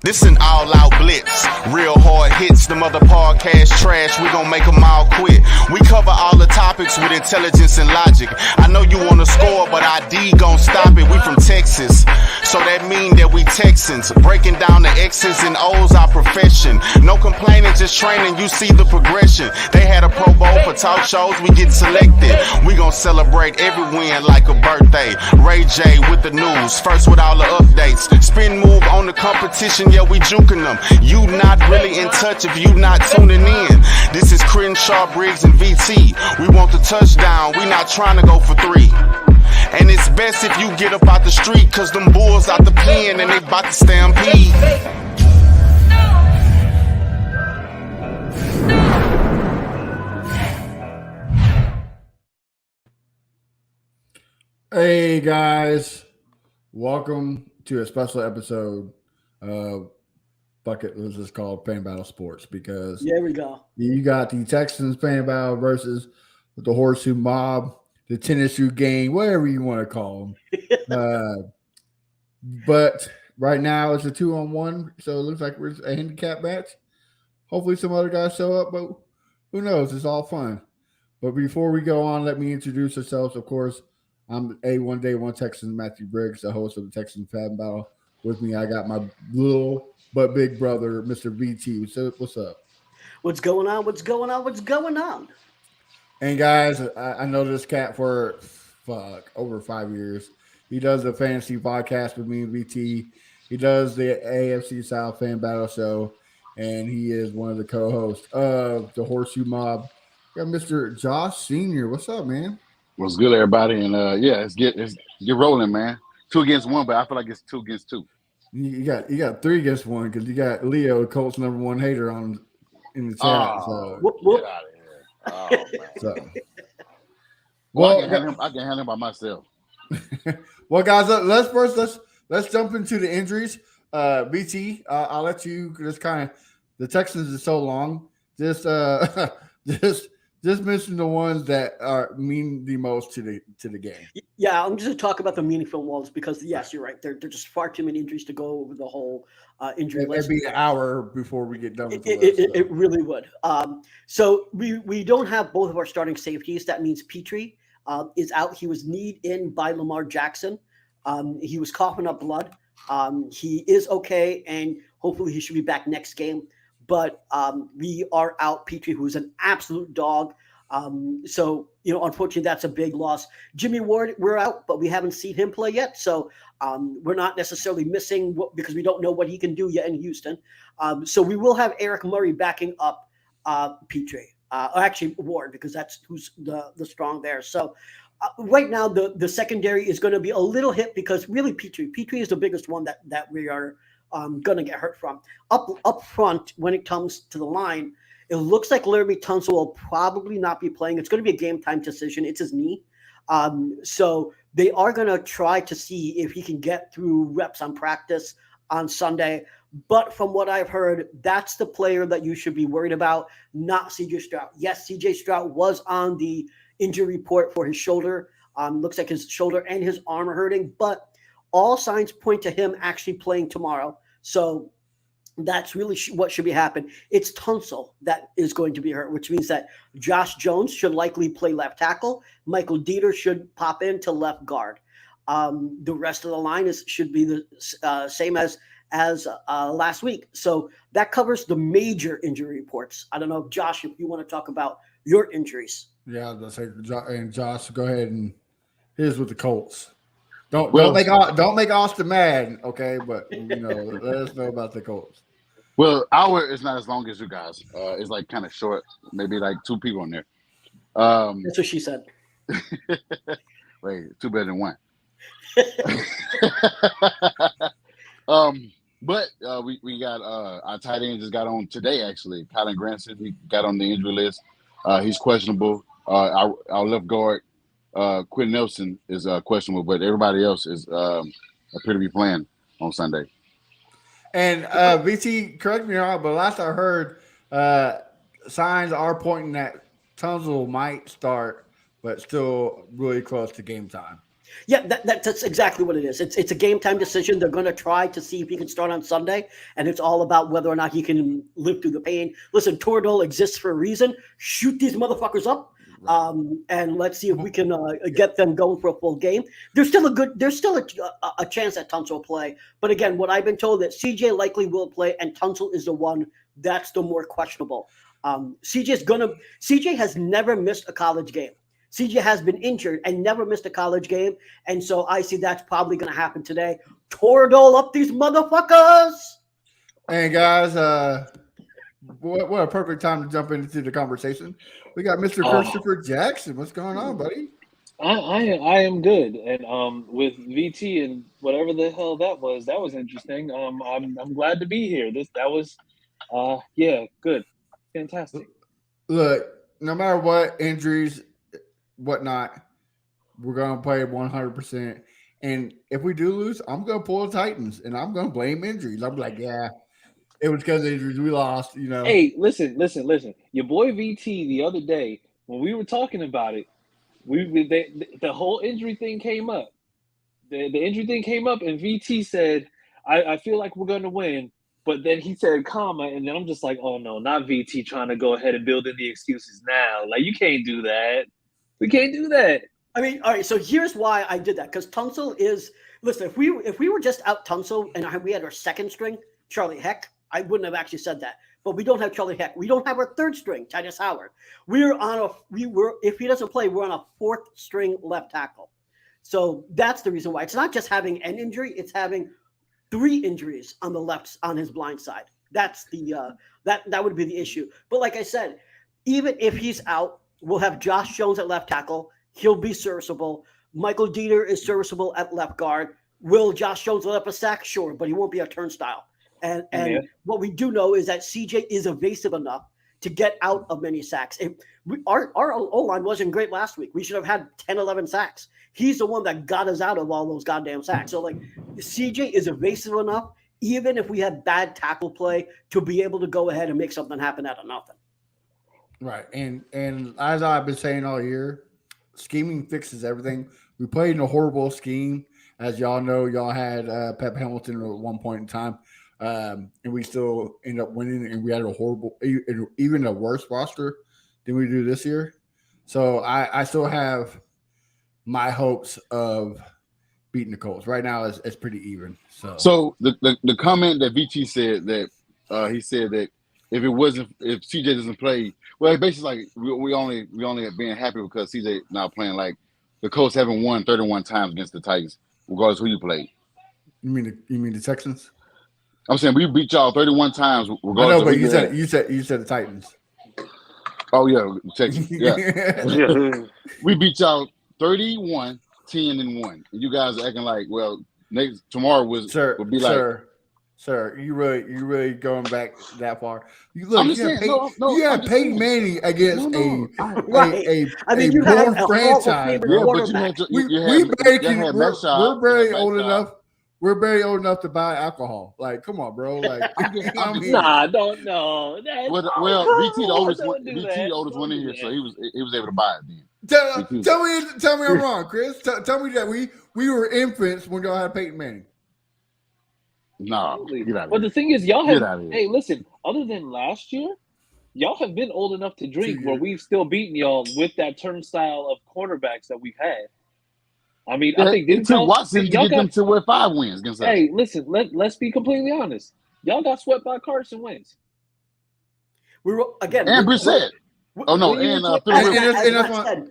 This an all-out blitz, real hard hits, them other podcast trash, we gon' make them all quit. We cover all the topics with intelligence and logic. I know you wanna score, but ID gon' stop it. We from Texas, so that mean that we Texans. Breaking down the X's and O's, our profession. No complaining, just training, you see the progression. They had a Pro Bowl for talk shows, we get selected. We gon' celebrate every win like a birthday. Ray J with the news, first with all the updates. Spin move on the competition, yeah, we juking them. You not really in touch if you not tuning in. This is Crenshaw, Briggs, and VT. We want the touchdown, we not trying to go for 3. And it's best if you get up out the street, cause them bulls out the pen and they bout to stampede. Hey guys, welcome to a special episode of Bucket. Let's just call it Fan Battle Sports, because there we go. You got the Texans fan battle versus the Horseshoe Mob, the tennis shoe gang, whatever you want to call them. But right now it's a 2-on-1, so it looks like it's a handicap match. Hopefully some other guys show up, but who knows? It's all fun. But before we go on, let me introduce ourselves. Of course, I'm A1 Day 1 Texan Matthew Briggs, the host of the Texan Fan Battle. With me, I got my little but big brother, Mr. VT. What's up? What's going on? What's going on? What's going on? And guys, I know this cat for over 5 years. He does a fantasy podcast with me and VT. He does the AFC South Fan Battle Show, and he is one of the co-hosts of the Horseshoe Mob. We got Mr. Josh Sr. What's up, man? What's good, everybody? And let's get rolling, man. 2 against 1, but I feel like it's 2 against 2. You got 3 against 1 because you got Leo, Colts #1 hater, in the chat. Oh, so. Get out of here! Oh man. So. Well, I can handle him by myself. Well, guys, let's jump into the injuries. BT, I'll let you just kind of. The Texans is so long. Just mention the ones that mean the most to the game. Yeah, I'm just going to talk about the meaningful ones because, yes, you're right. They're just far too many injuries to go over the whole injury list. It'd be an hour before we get done with the list. So. It really would. So we don't have both of our starting safeties. That means Petrie is out. He was kneed in by Lamar Jackson. He was coughing up blood. He is okay, and hopefully he should be back next game. But we are out Petrie, who's an absolute dog. So, unfortunately, that's a big loss. Jimmy Ward, we're out, but we haven't seen him play yet. So we're not necessarily missing because we don't know what he can do yet in Houston. So we will have Eric Murray backing up Petrie, or actually Ward, because that's who's the strong there. So right now, the secondary is going to be a little hit because really Petrie is the biggest one that we are going to get hurt from. Up front, when it comes to the line, it looks like Larry Tunsil will probably not be playing. It's going to be a game time decision. It's his knee. So they are going to try to see if he can get through reps on practice on Sunday. But from what I've heard, that's the player that you should be worried about, not CJ Stroud. Yes, CJ Stroud was on the injury report for his shoulder. Looks like his shoulder and his arm are hurting, but all signs point to him actually playing tomorrow. So that's really what should be happening. It's Tunsil that is going to be hurt, which means that Josh Jones should likely play left tackle. Michael Dieter should pop into left guard. The rest of the line should be the same as last week. So that covers the major injury reports. I don't know, Josh, if you want to talk about your injuries. Yeah, I was going to say, and Josh, go ahead and here's with the Colts. Don't make Austin mad, okay? But let us know about the Colts. Well, our is not as long as you guys. It's like kind of short, maybe like 2 people in there. That's what she said. Wait, 2 better than 1. But we got our tight end just got on today. Actually, Colin Granson, he got on the injury list. He's questionable. Our left guard, Quinn Nelson, is questionable, but everybody else is appear to be playing on Sunday. And VT, correct me if I'm wrong, but last I heard, signs are pointing that Tunsil might start, but still really close to game time. Yeah, that's exactly what it is. It's a game time decision. They're going to try to see if he can start on Sunday, and it's all about whether or not he can live through the pain. Listen, Toradol exists for a reason. Shoot these motherfuckers up, and let's see if we can get them going for a full game. There's still a chance that Tunsil will play, but again, what I've been told that CJ likely will play, and Tunsil is the one that's the more questionable. CJ has never missed a college game. CJ has been injured and never missed a college game. And so I see that's probably going to happen today. Toradol up these motherfuckers. And guys, what a perfect time to jump into the conversation. We got Mr. Christopher Jackson. What's going on, buddy? I am good. And with VT and whatever the hell that was interesting. I'm glad to be here. That was good. Fantastic. Look, no matter what injuries, whatnot, we're going to play 100%. And if we do lose, I'm going to pull the Titans, and I'm going to blame injuries. I'm like, yeah, it was because of injuries. We lost, Hey, listen. Your boy VT the other day, when we were talking about it, the whole injury thing came up. The injury thing came up, and VT said, I feel like we're going to win. But then he said, comma, and then I'm just like, oh, no, not VT trying to go ahead and build in the excuses now. Like, you can't do that. We can't do that. I mean, all right. So here's why I did that, because Tunsil is listen. If we were just out Tunsil and we had our second string, Charlie Heck, I wouldn't have actually said that. But we don't have Charlie Heck. We don't have our third string, Titus Howard. If he doesn't play, we're on a fourth string left tackle. So that's the reason why. It's not just having an injury; it's having 3 injuries on the left on his blind side. That's the that would be the issue. But like I said, even if he's out, we'll have Josh Jones at left tackle. He'll be serviceable. Michael Dieter is serviceable at left guard. Will Josh Jones let up a sack? Sure, but he won't be a turnstile. And what we do know is that CJ is evasive enough to get out of many sacks. Our O-line wasn't great last week. We should have had 10, 11 sacks. He's the one that got us out of all those goddamn sacks. So, CJ is evasive enough, even if we have bad tackle play, to be able to go ahead and make something happen out of nothing. Right. And as I've been saying all year, scheming fixes everything. We played in a horrible scheme. As y'all know, y'all had Pep Hamilton at one point in time. And we still end up winning, and we had a horrible, even a worse roster than we do this year. So I still have my hopes of beating the Colts. Right now, it's pretty even. So the comment that VT said that he said that if CJ doesn't play, well, basically like we only being happy because CJ not playing. Like the Colts haven't won 31 times against the Titans, regardless who you played. You mean the Texans? I'm saying we beat y'all 31 times. I know, but you said the Titans. Oh yeah, Texans. Yeah, we beat y'all 31, 10-1, and you guys are acting like tomorrow would be like. Sir, you really going back that far? You had Peyton Manning against a born franchise. Yeah, but we're very old enough. We're very old enough to buy alcohol. Like, come on, bro. Like, nah, don't know. Well, BT the oldest one in here, so he was able to buy it then. Tell me I'm wrong, Chris. Tell me that we were infants when y'all had Peyton Manning. No, get out of but here. the thing is, y'all have. Hey, listen. Other than last year, y'all have been old enough to drink where we've still beaten y'all with that turnstile of quarterbacks that we've had. I mean, I think it took Watson to get them to where 5 wins against us. Hey, listen. Let's be completely honest. Y'all got swept by Carson Wentz. We were again. And Brissett. Oh no,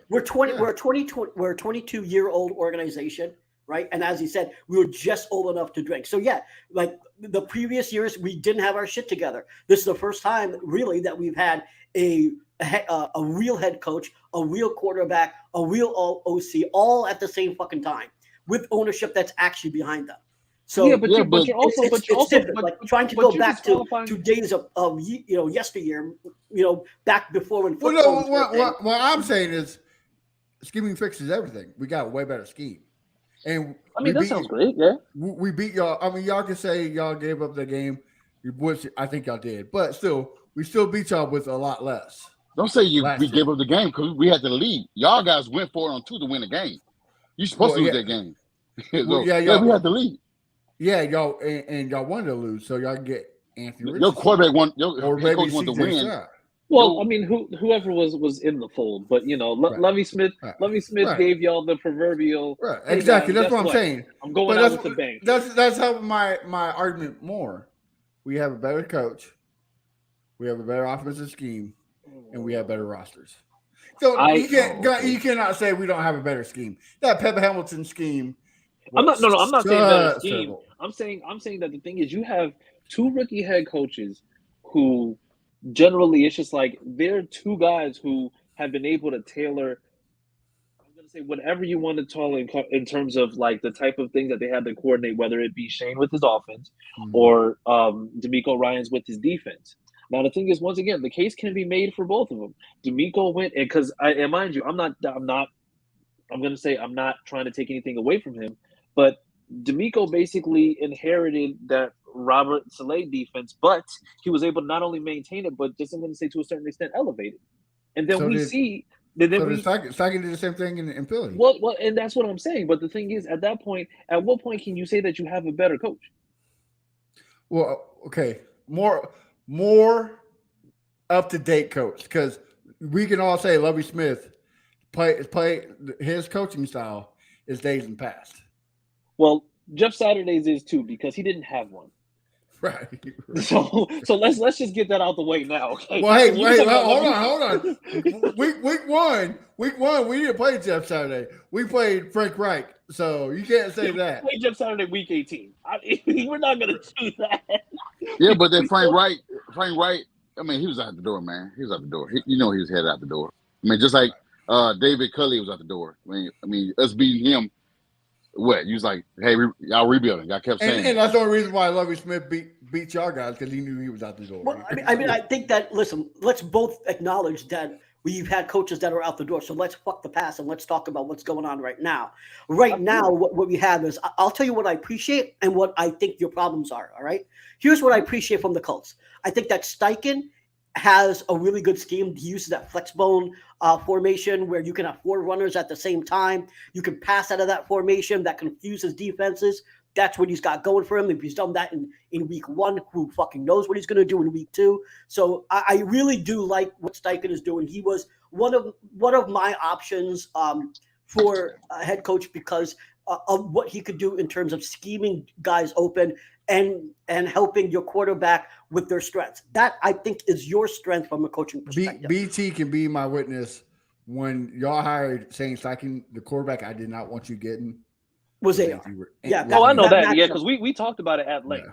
we're 22-year-old organization, right? And as he said, we were just old enough to drink. So yeah, like the previous years, we didn't have our shit together. This is the first time, really, that we've had a real head coach, a real quarterback, a real OC, all at the same fucking time, with ownership that's actually behind them. So but you're also like trying to go back to days of yesteryear, back before when football. What I'm saying is, scheming fixes everything. We got a way better scheme, and I mean that sounds great. Yeah, we beat y'all. I mean, y'all can say y'all gave up the game, which I think y'all did, but still, we still beat y'all with a lot less. Don't say we gave up the game because we had the lead. Y'all guys went for it on 2 to win the game. You're supposed to lose that game. So, yeah, we have to lead. Yeah, y'all and y'all wanted to lose, so y'all get Anthony Richardson. Your quarterback won. Your or head maybe coach wanted to CJ win. Stroud. Well, I mean, whoever was in the fold, but Lovie Smith, Lovie Smith gave y'all the proverbial. Right, Hey exactly. guys, That's what I'm saying. I'm going out with the bang. That's how my argument more. We have a better coach, we have a better offensive scheme, and we have better rosters. So you cannot say we don't have a better scheme. That Pep Hamilton scheme. I'm not saying better scheme. Terrible. I'm saying that the thing is you have two rookie head coaches who generally it's just like they're two guys who have been able to tailor. I'm gonna say whatever you want to tell in terms of like the type of things that they had to coordinate, whether it be Shane with his offense or DeMeco Ryans with his defense. Now the thing is, once again, the case can be made for both of them. DeMeco went because and mind you, I'm not trying to take anything away from him, but DeMeco basically inherited that Robert Saleh defense, but he was able to not only maintain it, but just I'm going to say to a certain extent elevate it. And then Steichen did the same thing in Philly. Well, and that's what I'm saying. But the thing is, at that point, at what point can you say that you have a better coach? Well, okay, more up to date coach, because we can all say Lovie Smith play his coaching style is days in past. Well, Jeff Saturday's is too because he didn't have one. Right. So let's just get that out the way now. Okay? Well, hey, hold on. Week one, we didn't play Jeff Saturday. We played Frank Reich, so you can't say that. We played Jeff Saturday week 18. We're not going to do that. Yeah, but then Frank Reich. I mean, he was out the door, man. He was out the door. He was headed out the door. I mean, just like David Culley was out the door. I mean, us beating him. What? You was like, hey, y'all rebuilding. Y'all kept saying. And that's the only reason why Lovie Smith beat y'all guys, because he knew he was out the door. Well, I think that, listen, let's both acknowledge that we've had coaches that are out the door. So let's fuck the past and let's talk about what's going on right now. Right now, what we have is, I'll tell you what I appreciate and what I think your problems are, all right? Here's what I appreciate from the Colts. I think that Steichen has a really good scheme. He uses that flex bone formation where you can have four runners at the same time. You can pass out of that formation that confuses defenses. That's what he's got going for him. If he's done that in week one, who fucking knows what he's going to do in week two. So I really do like what Steichen is doing. He was one of my options for a head coach because of what he could do in terms of scheming guys open and helping your quarterback with their strengths. That, I think, is your strength from a coaching perspective. BT can be my witness. When y'all hired Shane Steichen, the quarterback I did not want you getting was AR. Yeah. Oh, I know that. Yeah, because we talked about it at length.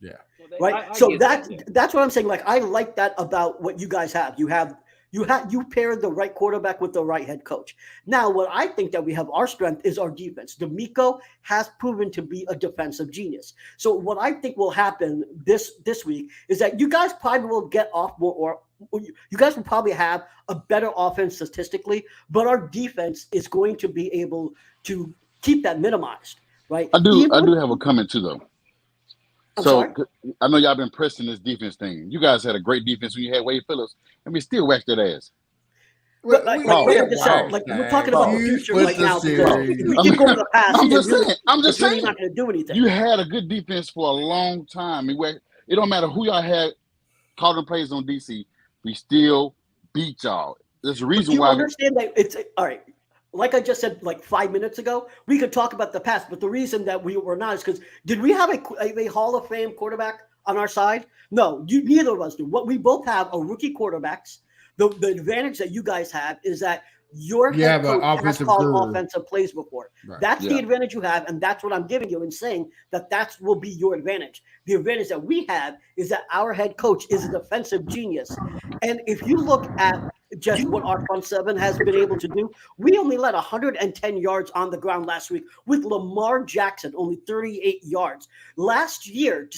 Yeah. So right. So that's what I'm saying. Like, I like that about what you guys have. You paired the right quarterback with the right head coach. Now, what I think that we have our strength is our defense. DeMeco has proven to be a defensive genius. So what I think will happen this week is that you guys probably will get off more, or you guys will probably have a better offense statistically, but our defense is going to be able to keep that minimized, right? I do have a comment too, though. Sorry? I know y'all been pressing this defense thing. You guys had a great defense when you had Wade Phillips, and we still whacked that ass. We're talking about the future right now because if we keep going to the past, I'm just saying, you're not going to do anything. You had a good defense for a long time. It don't matter who y'all had calling plays on DC, we still beat y'all. There's a reason why. You understand that it's all right. Like I just said, like 5 minutes ago, we could talk about the past, but the reason that we were not is because did we have a Hall of Fame quarterback on our side? No, neither of us do. What we both have are rookie quarterbacks. The advantage that you guys have is that your head coach has called offensive plays before. Right. That's the advantage you have, and that's what I'm giving you and saying that will be your advantage. The advantage that we have is that our head coach is a defensive genius. And if you look at just what our front seven has been able to do, we only let 110 yards on the ground last week with Lamar Jackson, only 38 yards. Last year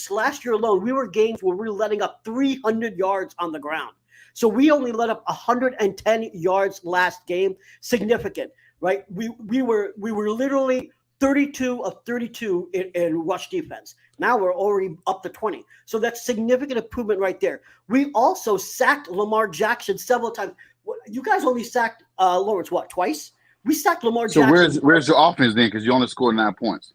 alone, we were games where we were letting up 300 yards on the ground. So we only let up 110 yards last game. Significant, right? We were literally 32 of 32 in rush defense. Now we're already up to 20. So that's significant improvement right there. We also sacked Lamar Jackson several times. You guys only sacked Lawrence, twice? We stacked Lamar So Jackson. where's your offense then? Because you only scored 9 points.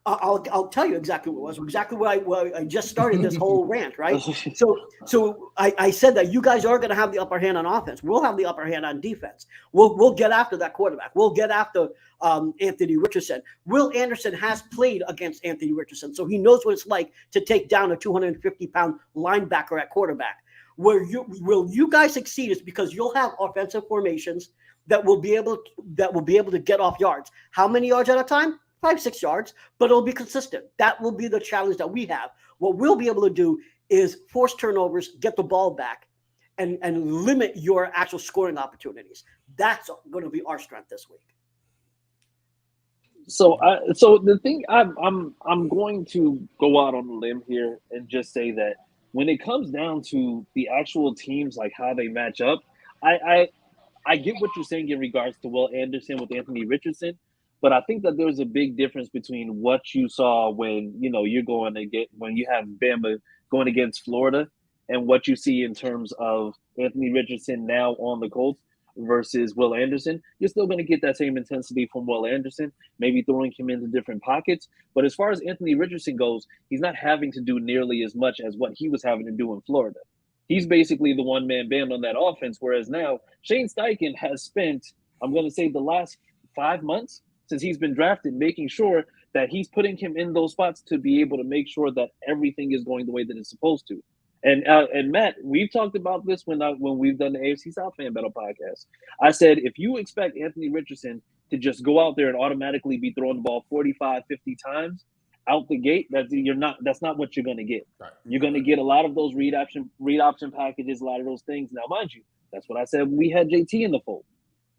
I'll tell you exactly what it was. Exactly what I just started this whole rant, right? So I said that you guys are going to have the upper hand on offense. We'll have the upper hand on defense. We'll get after that quarterback. We'll get after Anthony Richardson. Will Anderson has played against Anthony Richardson, so he knows what it's like to take down a 250-pound linebacker at quarterback. Where you guys succeed is because you'll have offensive formations that will be able to get off yards. How many yards at a time? 5-6 yards, but it'll be consistent. That will be the challenge that we have. What we'll be able to do is force turnovers, get the ball back, and limit your actual scoring opportunities. That's going to be our strength this week. So the thing I'm going to go out on a limb here and just say that when it comes down to the actual teams, like how they match up, I get what you're saying in regards to Will Anderson with Anthony Richardson. But I think that there's a big difference between what you saw when when you have Bama going against Florida and what you see in terms of Anthony Richardson now on the Colts versus Will Anderson. You're still going to get that same intensity from Will Anderson, maybe throwing him into different pockets. But as far as Anthony Richardson goes, he's not having to do nearly as much as what he was having to do in Florida. He's basically the one-man band on that offense, whereas now Shane Steichen has spent, I'm going to say, the last 5 months since he's been drafted, making sure that he's putting him in those spots to be able to make sure that everything is going the way that it's supposed to. And Matt, we've talked about this when we've done the AFC South Fan Battle podcast. I said, if you expect Anthony Richardson to just go out there and automatically be throwing the ball 45, 50 times out the gate, that's not what you're going to get. Right. You're going to get a lot of those read option packages, a lot of those things. Now, mind you, that's what I said when we had JT in the fold.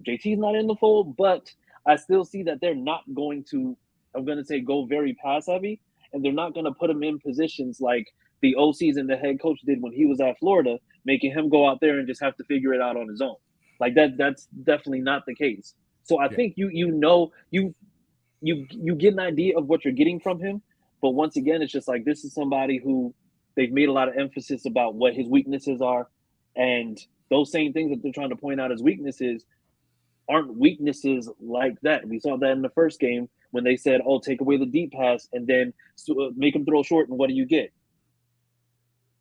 JT's not in the fold, but I still see that they're not going to, I'm going to say, go very pass heavy, and they're not going to put him in positions like the OCs and the head coach did when he was at Florida, making him go out there and just have to figure it out on his own. Like that's definitely not the case. So I think you get an idea of what you're getting from him, but once again, it's just like this is somebody who they've made a lot of emphasis about what his weaknesses are, and those same things that they're trying to point out as weaknesses aren't weaknesses like that. We saw that in the first game when they said, "Oh, take away the deep pass and then make him throw short." And what do? You get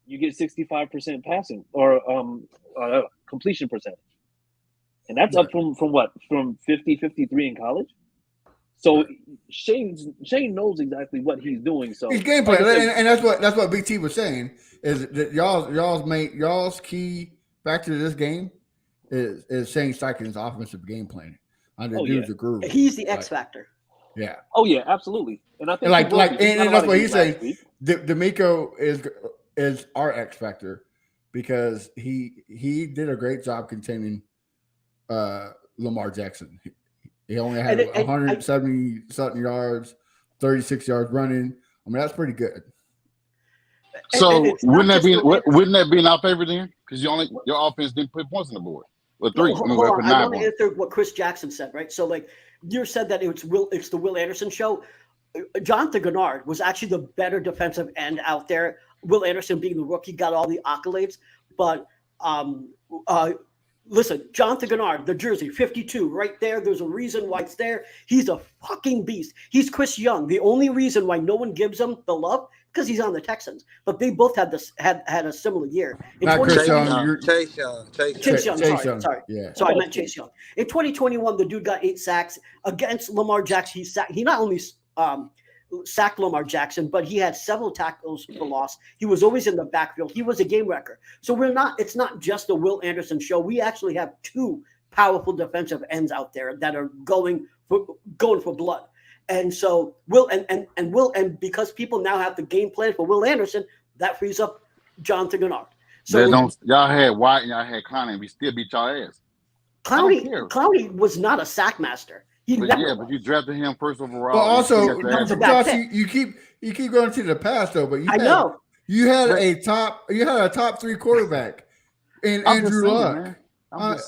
65% passing or completion percentage, and that's up from what? From 50, 53 in college. So Shane knows exactly what he's doing. So he's game plan, and that's what BT was saying is that y'all's key factor to this game is Shane Steichen's offensive game plan. Dude's a groove. He's the X factor. Yeah. Oh yeah, absolutely. And I think and that's what he's saying. D'Amico is our X factor because he did a great job containing Lamar Jackson. He only had 170 something yards, 36 yards running. I mean, that's pretty good. So wouldn't that be in our favor then? Because your offense didn't put points on the board. Well, 3. Hold on. I want to answer what Chris Jackson said, right? So, like, you said that it's the Will Anderson show. Jonathan Gennard was actually the better defensive end out there. Will Anderson, being the rookie, got all the accolades. But listen, Jonathan Gennard, the jersey, 52, right there. There's a reason why it's there. He's a fucking beast. He's Chris Young. The only reason why no one gives him the love because he's on the Texans. But they both had a similar year. Not Chris Young. Chase Young. Sorry. Yeah. So I meant Chase Young. In 2021, the dude got 8 sacks against Lamar Jackson. He not only sacked Lamar Jackson, but he had several tackles for loss. He was always in the backfield. He was a game wrecker. So it's not just the Will Anderson show. We actually have 2 powerful defensive ends out there that are going for blood. And so because people now have the game plan for Will Anderson, that frees up Jonathan Gennard. So y'all had White and y'all had Clowney, and we still beat y'all ass. Clowney was not a sack master. But you drafted him first overall. But also, Josh, you keep going to the past though. But you had a top 3 quarterback in Andrew Luck. Of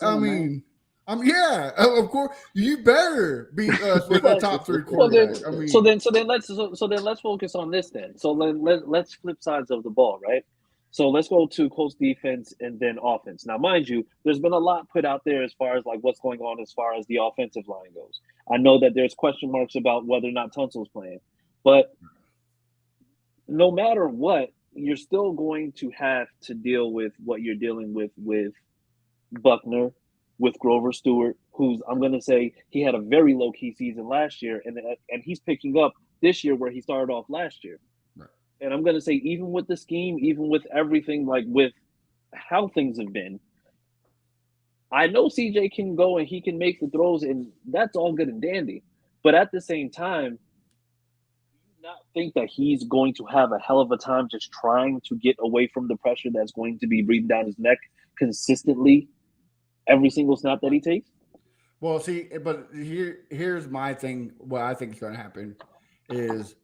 course, you better beat us with a top 3 quarterback. So then let's focus on this then. So let's flip sides of the ball, right? So let's go to Colts defense and then offense. Now, mind you, there's been a lot put out there as far as like what's going on as far as the offensive line goes. I know that there's question marks about whether or not Tunsil's playing, but no matter what, you're still going to have to deal with what you're dealing with Buckner, with Grover Stewart, who's, I'm going to say, he had a very low-key season last year, and he's picking up this year where he started off last year. Right. And I'm going to say, even with the scheme, even with everything, like with how things have been, I know CJ can go and he can make the throws, and that's all good and dandy. But at the same time, do you not think that he's going to have a hell of a time just trying to get away from the pressure that's going to be breathing down his neck consistently every single snap that he takes? Well, see, but here's my thing. What I think is going to happen is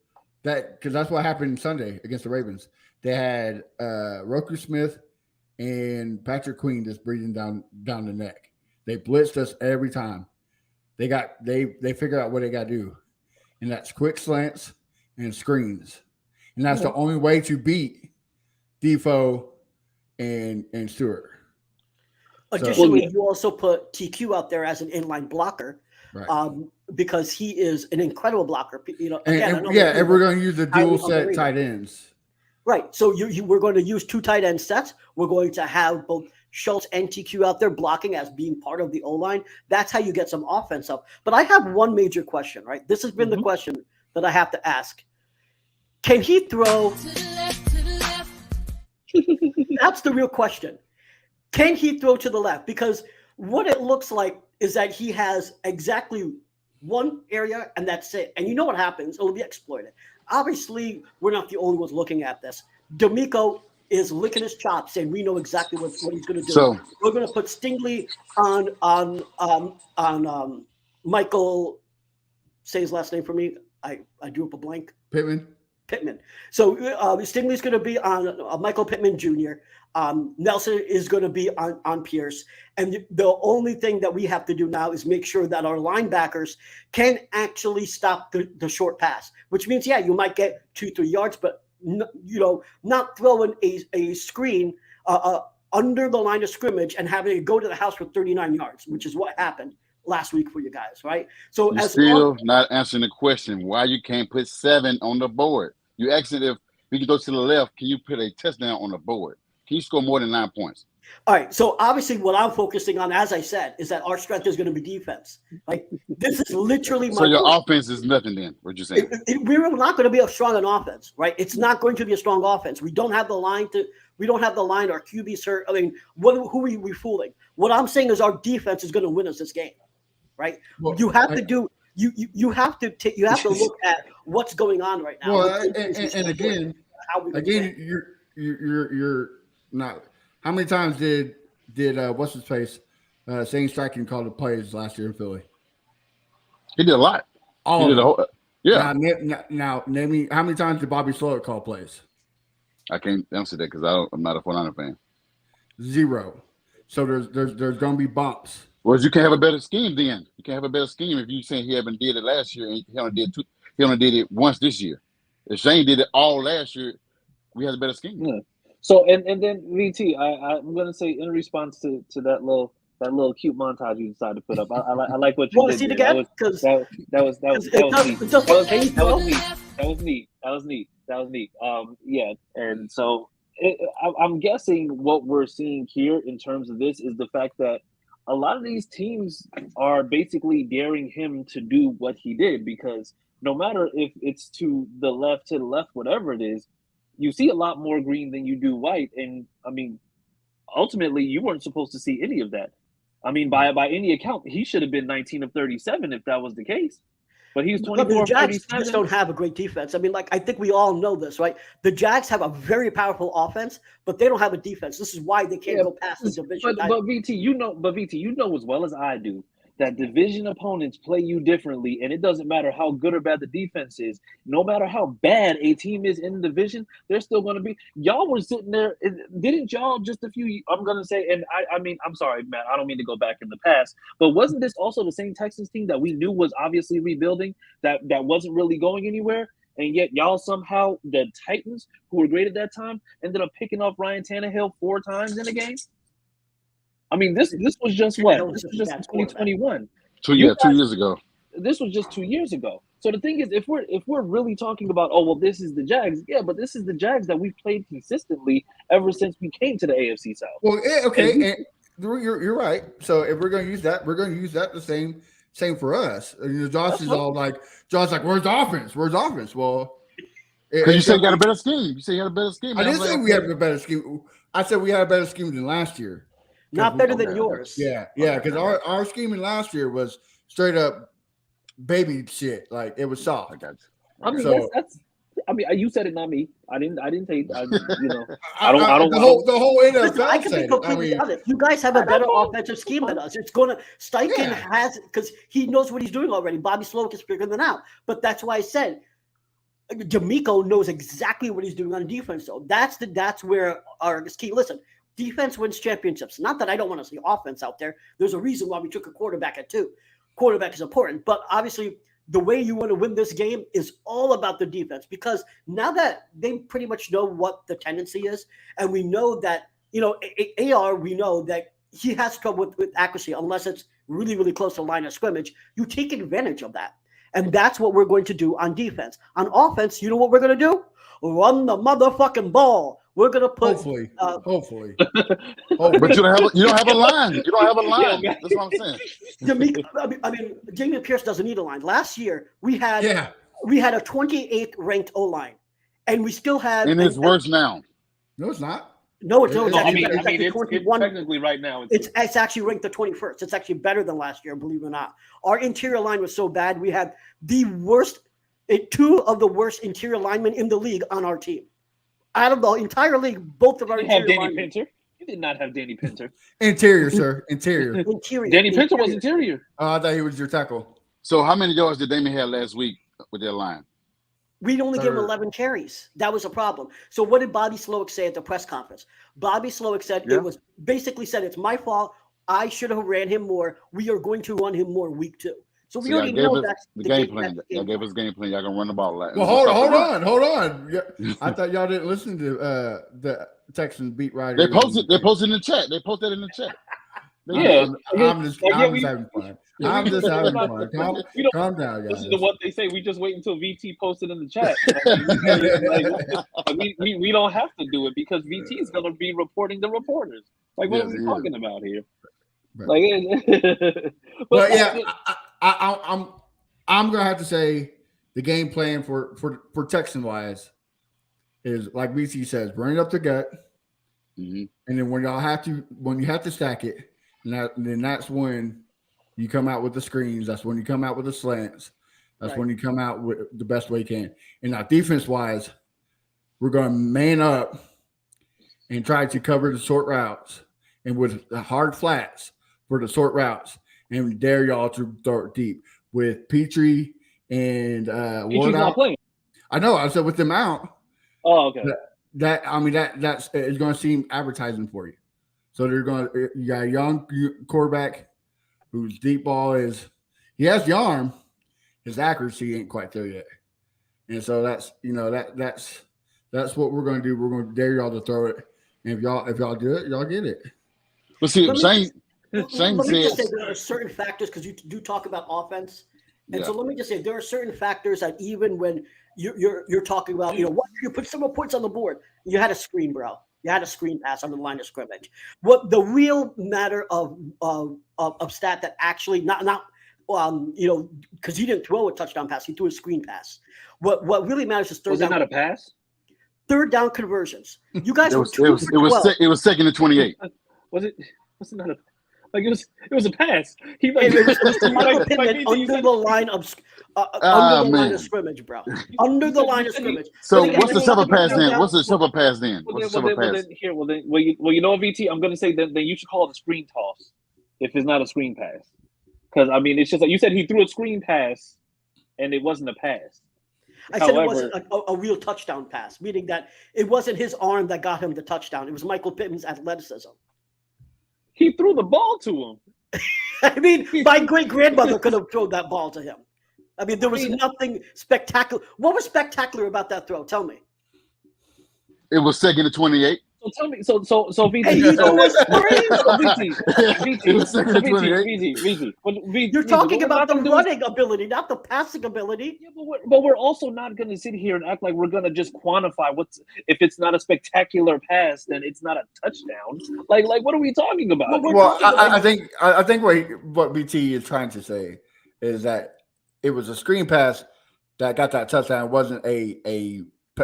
that, because that's what happened Sunday against the Ravens. They had Roku Smith and Patrick Queen just breathing down the neck. They blitzed us every time. They figured out what they got to do, and that's quick slants and screens, and that's the only way to beat Defoe and Stewart. Additionally, you also put TQ out there as an inline blocker, right? Because he is an incredible blocker. You know, and we're going to use the dual set tight ends. Right. So we're going to use 2 tight end sets. We're going to have both Schultz and TQ out there blocking as being part of the O-line. That's how you get some offense up. But I have one major question, right? This has been the question that I have to ask. Can he throw? That's the real question. Can he throw to the left? Because what it looks like is that he has exactly one area, and that's it. And you know what happens? It'll be exploited. Obviously, we're not the only ones looking at this. D'Amico is licking his chops, saying we know exactly what he's going to do. So we're going to put Stingley on Michael. Say his last name for me. I drew up a blank. Pittman. So Stingley's going to be on Michael Pittman Jr. Nelson is going to be on Pierce. And the only thing that we have to do now is make sure that our linebackers can actually stop the short pass, which means, you might get 2-3 yards, but not throwing a screen under the line of scrimmage and having it go to the house for 39 yards, which is what happened last week for you guys, right? So you're still not answering the question why you can't put 7 on the board. You asked it if we can go to the left, can you put a touchdown on the board? Can you score more than 9 points? All right. So obviously what I'm focusing on, as I said, is that our strength is going to be defense. Like this is literally my your offense is nothing then, what you're saying? We're not going to be a strong on offense, right? It's not going to be a strong offense. We don't have the line our QB's hurt. I mean, who are we fooling? What I'm saying is our defense is going to win us this game. Right? Well, you have to do you have to look at what's going on right now. Well, and again, you're not. How many times did what's his face Shane Steichen call the plays last year in Philly? He did a lot. All he did yeah. Now name me how many times did Bobby Slowick call plays? I can't answer that because I'm not a 49er fan. 0. So there's going to be bumps. Well, you can have a better scheme then. You can have a better scheme if you're saying he haven't did it last year and he only did it once this year. If Shane did it all last year, we had a better scheme. Yeah. So and then VT, I'm gonna say in response to that little cute montage you decided to put up. I like what you want did. To see it again? That was neat. Yeah, and so I'm guessing what we're seeing here in terms of this is the fact that a lot of these teams are basically daring him to do what he did, because no matter if it's to the left, whatever it is, you see a lot more green than you do white. And I mean, ultimately, you weren't supposed to see any of that. I mean, by any account, he should have been 19 of 37 if that was the case. But he was 24 of 37. The Jags just don't have a great defense. I mean, I think we all know this, right? The Jags have a very powerful offense, but they don't have a defense. This is why they can't go past the division. But VT, you know as well as I do that division opponents play you differently, and it doesn't matter how good or bad the defense is. No matter how bad a team is in the division, they're still going to be. Y'all were sitting there, didn't y'all just a few? I'm going to say, and I mean, I'm sorry, Matt, I don't mean to go back in the past, but wasn't this also the same Texans team that we knew was obviously rebuilding, that wasn't really going anywhere? and yet y'all somehow, the Titans, who were great at that time, ended up picking off Ryan Tannehill 4 times in a game. I mean, this was just what? This was just 2021. 2 years ago. This was just 2 years ago. So the thing is, if we're really talking about, oh well, this is the Jags, yeah, but this is the Jags that we've played consistently ever since we came to the AFC South. Well, okay, and you're right. So if we're going to use that, we're going to use that the same for us. Josh is all like, "Where's the offense? Where's the offense?" Well, because you said you got a better scheme. You said you had a better scheme. I didn't say we had a better scheme. I said we had a better scheme than last year. Not better than yours. Yeah, because our scheming last year was straight up baby shit. Like it was soft. I mean, so, that's. I mean, you said it, not me. I didn't say. I don't. The whole NFL. I can be completely honest. You guys have a better offensive scheme than us. It's gonna Steichen has because he knows what he's doing already. Bobby Slowick is figuring that out. But that's why I said D'Amico knows exactly what he's doing on defense. So that's where our scheme. Listen. Defense wins championships. Not that I don't want to see offense out there. There's a reason why we took a quarterback at 2. Quarterback is important. But obviously, the way you want to win this game is all about the defense. Because now that they pretty much know what the tendency is, and we know that, AR, we know that he has trouble with accuracy unless it's really, really close to the line of scrimmage. You take advantage of that. And that's what we're going to do on defense. On offense, you know what we're going to do? Run the motherfucking ball. We're gonna put hopefully. But you don't have a line. You don't have a line. That's what I'm saying. I mean, Damian Pierce doesn't need a line. Last year we had a 28th ranked O line, and we still had. And it's worse now. No, it's not. No, it's actually it's 21. Technically, right now, it's actually ranked the 21st. It's actually better than last year, believe it or not. Our interior line was so bad. We had the worst, 2 of the worst interior linemen in the league on our team. Out of the entire league, both of our interior linemen. Pinter. You did not have Danny Pinter. Interior, sir. Interior. Danny Pinter was interior. Oh, I thought he was your tackle. So how many yards did Damian have last week with their line? We'd only give him 11 carries. That was a problem. So what did Bobby Slowick say at the press conference? Bobby Slowick said it's my fault. I should have ran him more. We are going to run him more week 2. So we already know that's the game plan. Y'all gave us game plan. Y'all gonna run the ball. Well, hold on. I thought y'all didn't listen to the Texans beat writer. They posted in the chat. They posted in the chat. I'm just having fun. I'm just having fun. Calm down, guys. Listen to what they say. We just wait until VT posted in the chat. We don't have to do it because VT is going to be reporting the reporters. Like, what are we talking about here? Right. But yeah, I'm gonna have to say the game plan for Texan wise is like BC says, run it up the gut, and then when you have to stack it, then that's when you come out with the screens. That's when you come out with the slants. That's when you come out with the best way you can. And now defense wise, we're going to man up and try to cover the short routes and with the hard flats for the short routes and dare y'all to throw it deep with Petrie and Petrie's not playing. I know. I said with them out. Oh, okay. That's it's going to seem advertising for you. So you got a young quarterback whose deep ball he has the arm, his accuracy ain't quite there yet, and so that's what we're going to do. We're going to dare y'all to throw it, and if y'all do it, y'all get it. But see, Shane says there are certain factors because you do talk about offense, and so let me just say there are certain factors that even when you're talking about what you put some points on the board, you had a screen, bro. You had a screen pass on the line of scrimmage. What the real matter of stat that actually not because he didn't throw a touchdown pass, he threw a screen pass. What really matters is third down. Was it not a pass? Third down conversions. You guys it was 2-for-12. 2nd and 28. Was it not a it was a pass. He Michael Pittman under the line of scrimmage, bro. Under the line of scrimmage. So what's the shovel pass then? What's the shovel pass then? Well, you know, VT, I'm gonna say then you should call it a screen toss if it's not a screen pass. Because I mean, it's just like you said, he threw a screen pass and it wasn't a pass. I said it wasn't a real touchdown pass, meaning that it wasn't his arm that got him the touchdown. It was Michael Pittman's athleticism. He threw the ball to him. I mean, my great-grandmother could have thrown that ball to him. I mean, there was nothing spectacular. What was spectacular about that throw? Tell me. It was second to 28. So tell me, so VT, And he threw a screen. It was second to 28. VT. You're talking about the running ability, not the passing ability. Yeah, but we're also not going to sit here and act like we're going to just quantify if it's not a spectacular pass, then it's not a touchdown. Like what are we talking about? Well, I think what BT is trying to say is that it was a screen pass that got that touchdown. It wasn't a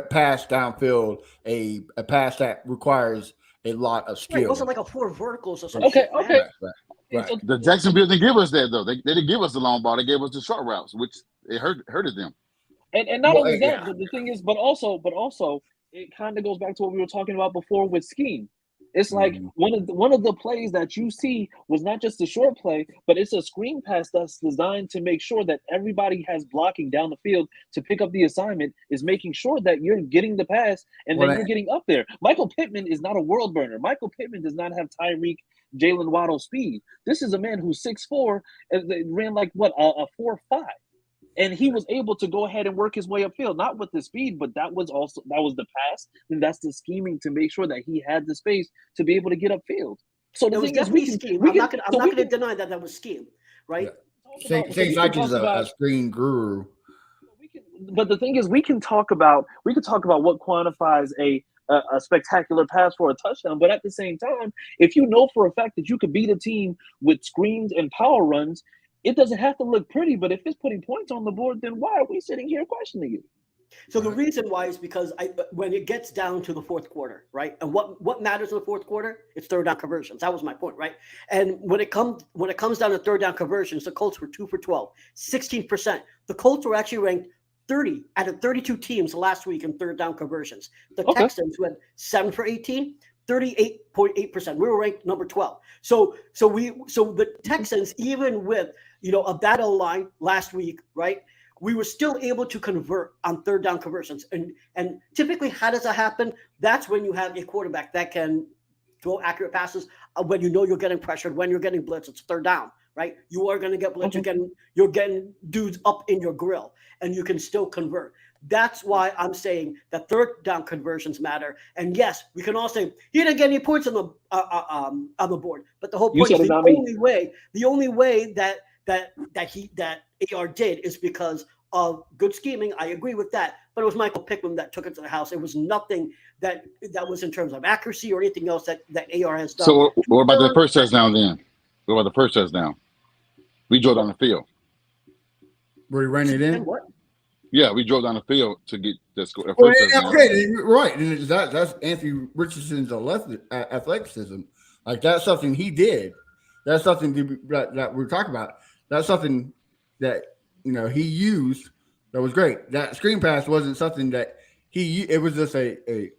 pass downfield, a pass that requires a lot of skill. Right, it wasn't like a 4 verticals or something. Okay. Right. The Jacksonville didn't give us that though. They didn't give us the long ball. They gave us the short routes, which it hurted them. And not only that, but the thing is, but also, it kind of goes back to what we were talking about before with scheme. It's like one of the plays that you see was not just a short play, but it's a screen pass that's designed to make sure that everybody has blocking down the field to pick up the assignment, is making sure that you're getting the pass and then you're getting up there. Michael Pittman is not a world burner. Michael Pittman does not have Tyreek, Jalen Waddle speed. This is a man who's 6'4" and ran like a 4.5. And he was able to go ahead and work his way upfield, not with the speed, but that was the pass, and that's the scheming to make sure that he had the space to be able to get upfield. So the thing is, scheme. I'm not going to deny that was scheme, right? Yeah. St. Mike's a screen guru. But the thing is, we can talk about what quantifies a spectacular pass for a touchdown. But at the same time, if you know for a fact that you could beat a team with screens and power runs, it doesn't have to look pretty, but if it's putting points on the board, then why are we sitting here questioning it? So the reason why is because when it gets down to the fourth quarter, right? And what matters in the fourth quarter? It's third down conversions. That was my point, right? And when it comes down to third down conversions, the Colts were 2 for 12, 16%. The Colts were actually ranked 30 out of 32 teams last week in third down conversions. The Texans went 7 for 18. 38.8%. We were ranked number 12. So the Texans, even with a battle line last week, right? We were still able to convert on third down conversions. And typically, how does that happen? That's when you have a quarterback that can throw accurate passes when you're getting pressured, when you're getting blitzed. It's third down, right? You are going to get blitzed. You're getting dudes up in your grill, and you can still convert. That's why I'm saying that third down conversions matter. And yes, we can all say he didn't get any points on the board. But the whole point is the only way that AR did is because of good scheming. I agree with that. But it was Michael Pittman that took it to the house. It was nothing that was in terms of accuracy or anything else that AR has done. So what about the first touchdown then? What about the first touchdown? We drove down the field. Were you running it in? And what? Yeah, we drove down the field to get the score. Right. And that's Anthony Richardson's athleticism. Like, that's something he did. That's something that we're talking about. That's something that he used that was great. That screen pass wasn't something that it was just a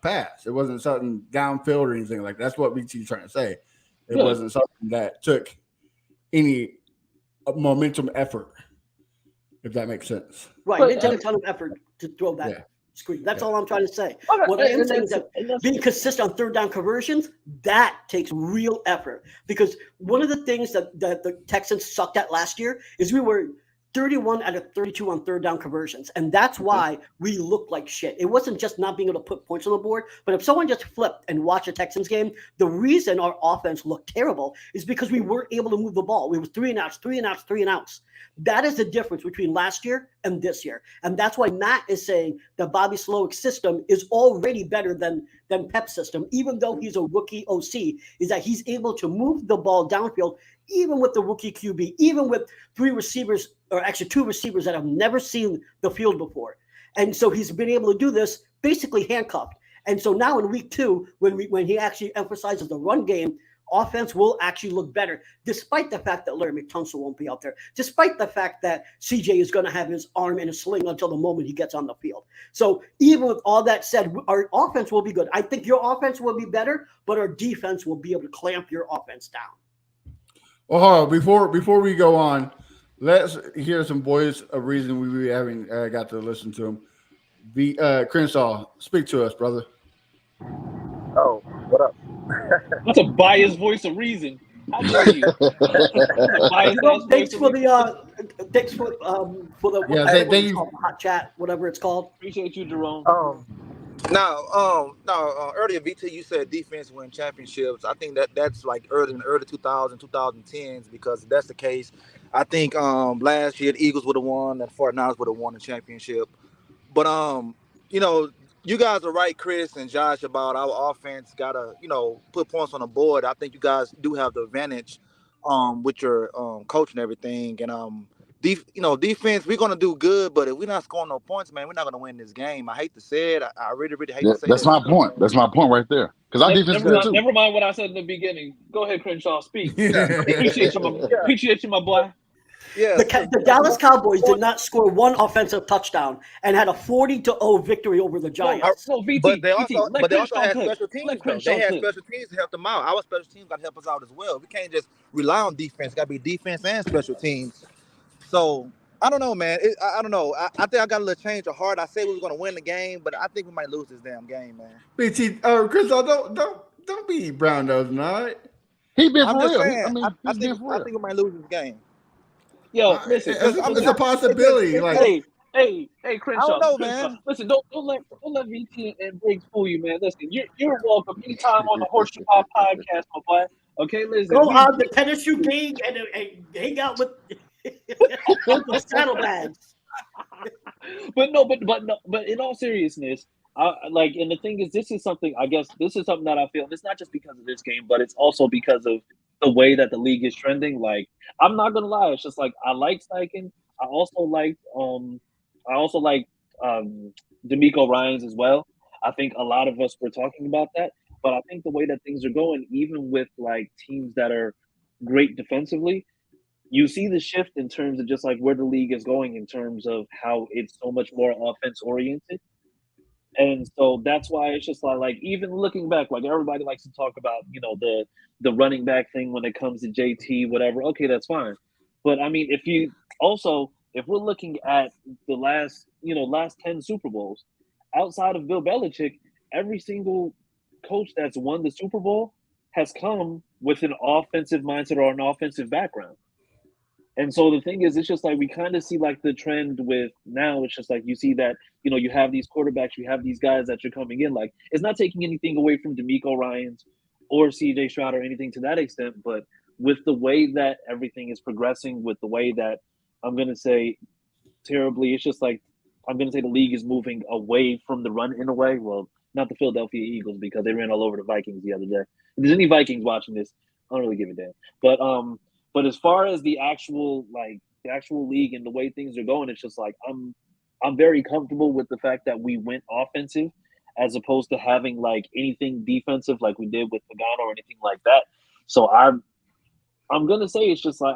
pass. It wasn't something downfield or anything like that. That's what BT's trying to say. It wasn't something that took any momentum effort. If that makes sense. Right. It didn't take a ton of effort to throw that screen. That's all I'm trying to say. What I am saying is that being consistent on third down conversions, that takes real effort. Because one of the things that the Texans sucked at last year is we were 31 out of 32 on third down conversions. And that's why we looked like shit. It wasn't just not being able to put points on the board, but if someone just flipped and watched a Texans game, the reason our offense looked terrible is because we weren't able to move the ball. We were 3 and outs. That is the difference between last year and this year. And that's why Matt is saying that Bobby Slowick's system is already better than Pep's system, even though he's a rookie OC, is that he's able to move the ball downfield, even with the rookie QB, even with 2 receivers that have never seen the field before. And so he's been able to do this basically handcuffed. And so now in week 2, when he actually emphasizes the run game, offense will actually look better, despite the fact that Larry McTunsil won't be out there, despite the fact that CJ is going to have his arm in a sling until the moment he gets on the field. So even with all that said, our offense will be good. I think your offense will be better, but our defense will be able to clamp your offense down. Well, hold on. Before we go on, let's hear some Voice of Reason. We haven't got to listen to him. Crenshaw, speak to us, brother. Oh, what up? That's a biased voice of reason. How dare you? Thanks for the Yeah, whatever thank it's you. called, hot chat, whatever it's called. Appreciate you, Jerome. Earlier, VT, you said defense win championships. I think that's like early in the early 2010s, because if that's the case, I think last year the Eagles would have won and 49ers would have won the championship. But you know, you guys are right, Chris and Josh, about our offense gotta, put points on the board. I think you guys do have the advantage with your coach and everything. And defense, we're gonna do good, but if we're not scoring no points, man, we're not gonna win this game. I hate to say it. I really, really hate Yeah, to say that's that. my point. That's my point right there. Because our defense is Never good mind. too. Never mind what I said in the beginning. Go ahead, Crenshaw. Speak. Yeah, Appreciate you, my boy. yeah. The Dallas Cowboys did not score one offensive touchdown and had a 40-0 victory over the Giants. No, But VT. they Let also Crenshaw had cook. special teams Let though. They Crenshaw had cook. special teams to help them out. Our special teams got to help us out as well. We can't just rely on defense. Got to be defense and special teams. So I don't know, man. I don't know. I think I got a little change of heart. I said we were going to win the game, but I think we might lose this damn game, man. BT, Chris, don't be brown nose, not. He been I'm for just real. saying. I He's been think for real. we might lose this game. Yo, listen. It's a possibility. Like, Hey, Crenshaw. I don't know, Crenshaw. man. Listen, don't let VT and Briggs fool you, man. Listen, you're welcome anytime on the Horseshoe podcast, my boy. Okay, listen. Go on the tennis shoe game and hang out with the saddlebags. But in all seriousness, and the thing is, this is something that I feel, and it's not just because of this game, but it's also because of the way that the league is trending. Like, I'm not gonna lie, it's just like I like Steichen. I also like D'Amico Ryans as well. I think a lot of us were talking about that, but I think the way that things are going, even with like teams that are great defensively, you see the shift in terms of just like where the league is going in terms of how it's so much more offense oriented. And so that's why it's just like even looking back, like everybody likes to talk about, the running back thing when it comes to JT, whatever. Okay, that's fine. But I mean, if we're looking at the last 10 Super Bowls, outside of Bill Belichick, every single coach that's won the Super Bowl has come with an offensive mindset or an offensive background. And so the thing is, it's just like we kind of see like the trend with now. It's just like you see that, you have these quarterbacks, you have these guys that you're coming in. Like, it's not taking anything away from D'Amico Ryans or CJ Stroud or anything to that extent. But with the way that everything is progressing, with the way that I'm going to say terribly, it's just like I'm going to say the league is moving away from the run in a way. Well, not the Philadelphia Eagles, because they ran all over the Vikings the other day. If there's any Vikings watching this, I don't really give a damn. But as far as the actual league and the way things are going, it's just like I'm very comfortable with the fact that we went offensive as opposed to having like anything defensive like we did with Pagano or anything like that. So I'm gonna say it's just like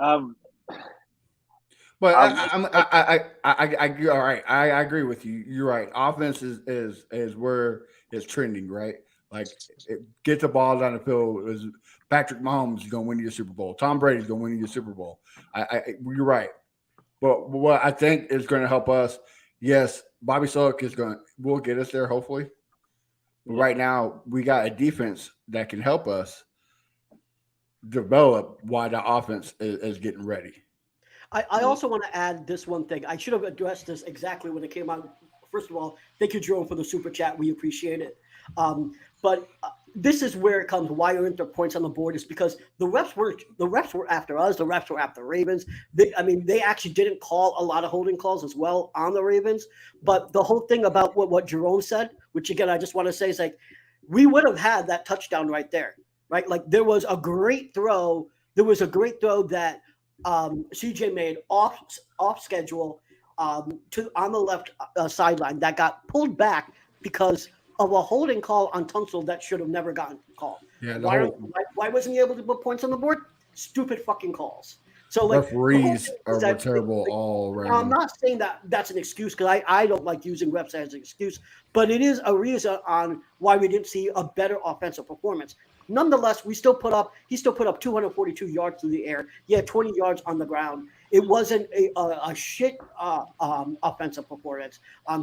but I all right. I agree with you. You're right. Offense is where it's trending, right? Like, get the ball down the field. Is Patrick Mahomes is going to win you a Super Bowl? Tom Brady's going to win you a Super Bowl. You're right. But what I think is going to help us, yes, Bobby Sullick will get us there, hopefully. But right now, we got a defense that can help us develop while the offense is getting ready. I also want to add this one thing. I should have addressed this exactly when it came out. First of all, thank you, Jerome, for the super chat. We appreciate it. But this is where it comes. Why aren't there points on the board? Is because the refs were after us. The refs were after Ravens. They actually didn't call a lot of holding calls as well on the Ravens. But the whole thing about what Jerome said, which again I just want to say is like, we would have had that touchdown right there, right? Like, there was a great throw. There was a great throw that CJ made off schedule on the left sideline that got pulled back because of a holding call on Tunsil that should have never gotten called. Yeah, why wasn't he able to put points on the board? Stupid fucking calls. So like, referees are terrible all around. I'm not saying that that's an excuse, because I don't like using refs as an excuse, but it is a reason on why we didn't see a better offensive performance. Nonetheless, he still put up 242 yards through the air. He had 20 yards on the ground. It wasn't a shit offensive performance.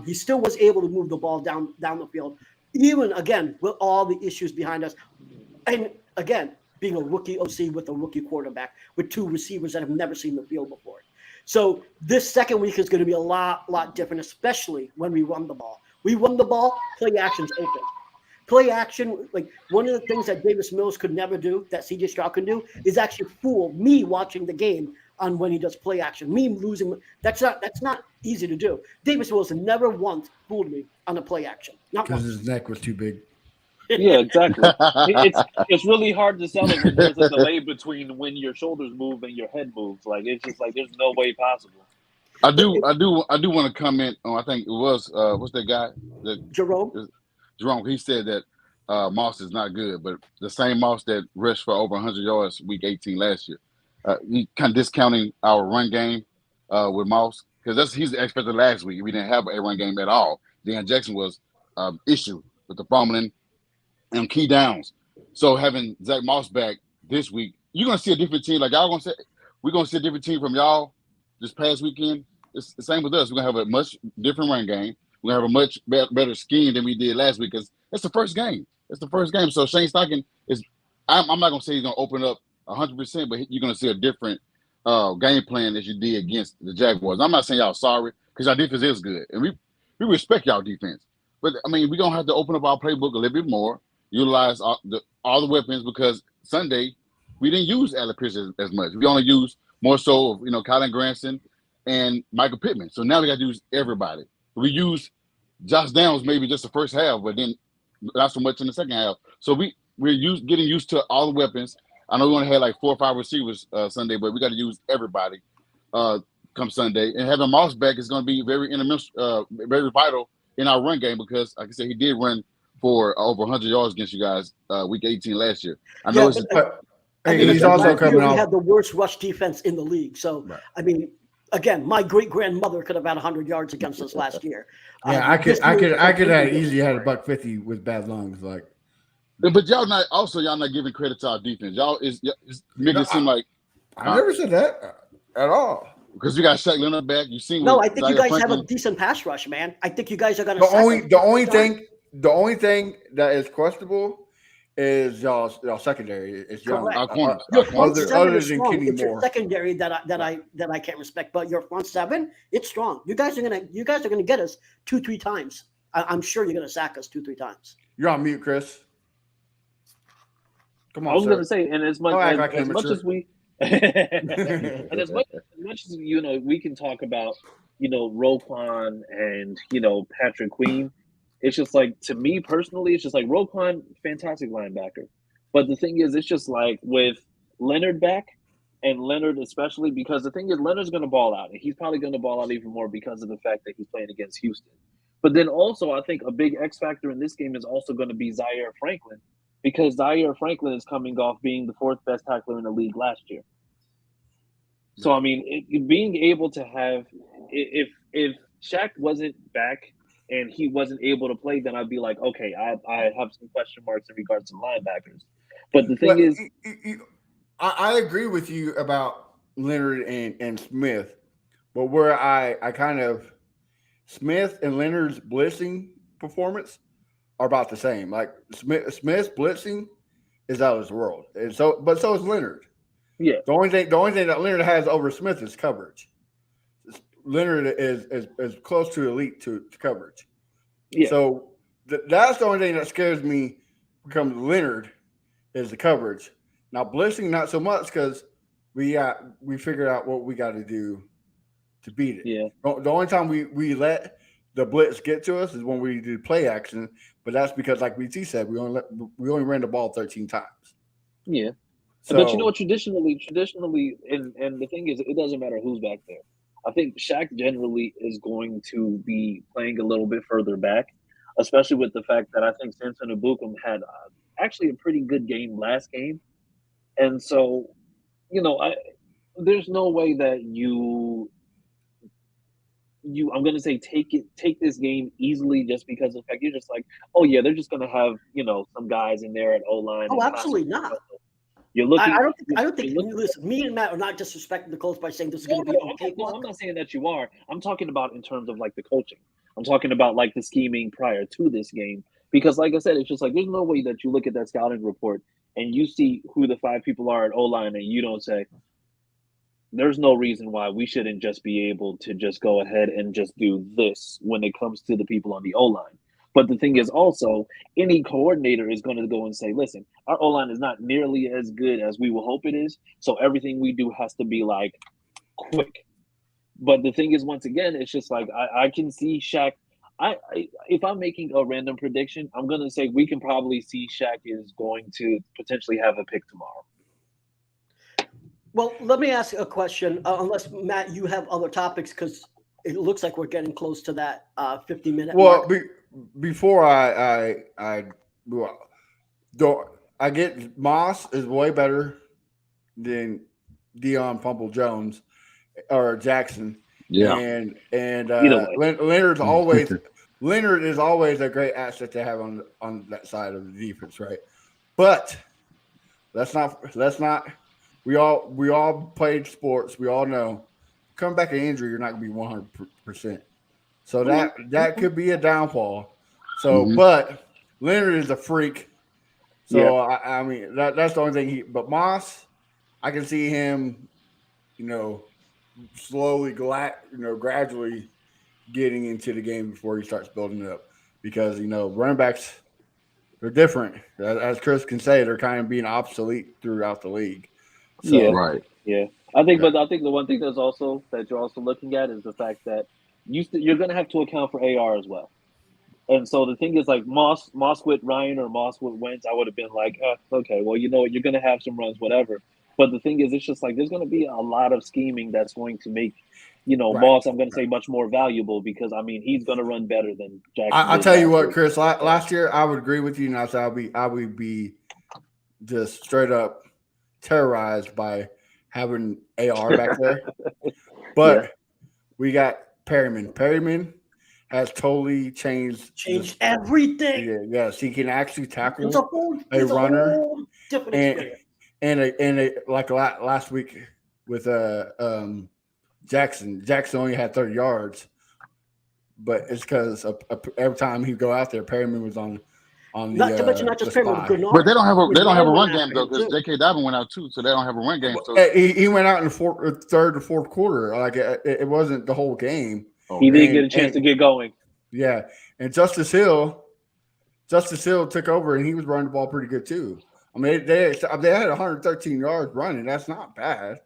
He still was able to move the ball down the field, even again with all the issues behind us. And again, being a rookie OC with a rookie quarterback with two receivers that have never seen the field before. So this second week is going to be a lot different, especially when we run the ball. We run the ball, play action's open. Play action, like one of the things that Davis Mills could never do, that CJ Stroud can do, is actually fool me watching the game on when he does play action. Me losing, that's not easy to do. Davis Mills never once fooled me on a play action. Not Because once. his neck was too big. Yeah, exactly. It's really hard to sell it when there's a delay between when your shoulders move and your head moves. Like it's just like there's no way possible. I do want to comment on. I think it was what's that guy? Jerome. Jerome. He said that Moss is not good, but the same Moss that rushed for over 100 yards week 18 last year. He kind of discounting our run game with Moss because he's the expected last week. We didn't have a run game at all. Dan Jackson was issue with the fumbling and key downs. So having Zach Moss back this week, you're gonna see a different team. Like y'all gonna say, we're gonna see a different team from y'all this past weekend. It's the same with us. We're gonna have a much different run game. We're gonna have a much better scheme than we did last week because it's the first game. It's the first game. So Shane Steichen is. I'm not gonna say he's gonna open up 100%, but you're gonna see a different game plan as you did against the Jaguars. I'm not saying y'all sorry because our defense is good and we respect y'all defense. But I mean, we're gonna have to open up our playbook a little bit more, utilize all the weapons because Sunday we didn't use Alec Pierce as much. We only used more so of Kylan Granson and Michael Pittman. So now we got to use everybody. We use Josh Downs maybe just the first half, but then not so much in the second half. So we're getting used to all the weapons. I know we only had like 4 or 5 receivers Sunday, but we got to use everybody come Sunday. And having Moss back is going to be very vital in our run game because, like I said, he did run for over 100 yards against you guys week 18 last year. I know he's also coming off. We had the worst rush defense in the league. So, right. I mean, again, my great-grandmother could have had 100 yards against us last year. Yeah, I could have easily had a $150 with bad lungs. Like, but y'all not giving credit to our defense. Y'all is making it seem like I never said that at all. Because we got Shaq Leonard back. You seen? No, I think you guys have a decent pass rush, man. I think you guys are going to. The only thing that is questionable is y'all secondary. It's our corners. Your front seven is strong. It's your secondary that I can't respect, but your front seven, it's strong. You guys are gonna get us 2-3 times. I'm sure you're gonna sack us 2-3 times. You're on mute, Chris. Come on. I was gonna say, and as much as we and as much as we can talk about Roquan and Patrick Queen. It's just like, to me personally, it's just like Roquan, fantastic linebacker. But the thing is, it's just like with Leonard back, and Leonard especially, because the thing is, Leonard's going to ball out, and he's probably going to ball out even more because of the fact that he's playing against Houston. But then also, I think a big X factor in this game is also going to be Zaire Franklin, because Zaire Franklin is coming off being the 4th best tackler in the league last year. So, I mean, being able to have, if Shaq wasn't back and he wasn't able to play, then I'd be like, okay, I have some question marks in regards to linebackers. But the thing is, I agree with you about Leonard and Smith, but where I kind of Smith and Leonard's blitzing performance are about the same. Like Smith's blitzing is out of this world, and so is Leonard. Yeah. The only thing that Leonard has over Smith is coverage. Leonard is close to elite to coverage. Yeah. So that's the only thing that scares me when it comes to Leonard is the coverage. Now blitzing not so much because we figured out what we got to do to beat it. Yeah. The only time we let the blitz get to us is when we do play action, but that's because, like BT said, we only ran the ball 13 times. Yeah. So, but traditionally, and the thing is, it doesn't matter who's back there. I think Shaq generally is going to be playing a little bit further back, especially with the fact that I think Samson Ebukam had actually a pretty good game last game. And so, there's no way that I'm going to say take this game easily just because of the fact you're just like, oh yeah, they're just going to have, some guys in there at O-line. Oh, absolutely not. You're looking. I don't think. Listen, me and Matt are not disrespecting the Colts by saying this is going to be okay. No, I'm not saying that you are. I'm talking about in terms of like the coaching. I'm talking about like the scheming prior to this game, because like I said, it's just like there's no way that you look at that scouting report and you see who the 5 people are at O-line and you don't say, there's no reason why we shouldn't just be able to just go ahead and just do this when it comes to the people on the O-line. But the thing is also, any coordinator is going to go and say, listen, our O-line is not nearly as good as we will hope it is, so everything we do has to be like quick. But the thing is, once again, it's just like I can see Shaq. If I'm making a random prediction, I'm going to say we can probably see Shaq is going to potentially have a pick tomorrow. Well, let me ask a question. Unless Matt, you have other topics, because it looks like we're getting close to that 50-minute Well, mark. before well, I get Moss is way better than Dion Pumple Jones or Jackson. Yeah. And Either way. Leonard is always a great asset to have on that side of the defense, right? But let's not we all played sports. We all know come back an injury, you're not gonna be 100%. So that could be a downfall. So, but Leonard is a freak. So I mean that's the only thing. But Moss, I can see him, slowly, gradually getting into the game before he starts building it up. Because running backs, they're different. As Chris can say, they're kind of being obsolete throughout the league. So, Right. Yeah, I think the one thing that you're also looking at is the fact that you're going to have to account for AR as well. And so the thing is, like Moss with Ryan or Moss with Wentz, I would have been like, okay, well, you know what, you're going to have some runs, whatever. But the thing is, it's just like there's going to be a lot of scheming that's going to make, Moss, I'm going to say, much more valuable because, I mean, he's going to run better than Jackson. I'll tell you what, Chris, last year I would agree with you, and I would be just straight up terrorized by having AR back there. But we got Perryman. Perryman has totally changed everything. Yes, he can actually tackle a runner. Whole different experience. And like last week with Jackson. Jackson only had 30 yards, but it's because every time he go out there, Perryman was on the not to mention not just Perryman, but they don't have a run game though because J.K. Dobbin went out too, so they don't have a run game. So he went out in the third or fourth quarter. Like it wasn't the whole game. He did get a chance to get going. Yeah, and Justice Hill took over and he was running the ball pretty good too. I mean, they had 113 yards running. That's not bad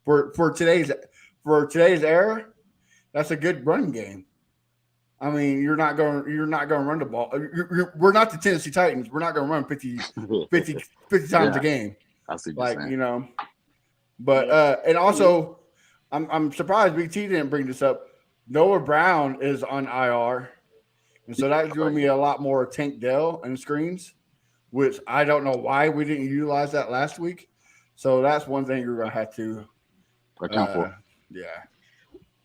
for today's era. That's a good running game. I mean, you're not going to run the ball. We're not the Tennessee Titans. We're not going to run 50 times a game. I see what you're saying. But and also, I'm surprised BT didn't bring this up. Noah Brown is on IR, and so that's giving me a lot more Tank Dell and screens, which I don't know why we didn't utilize that last week. So that's one thing you're going to have to account for. Yeah.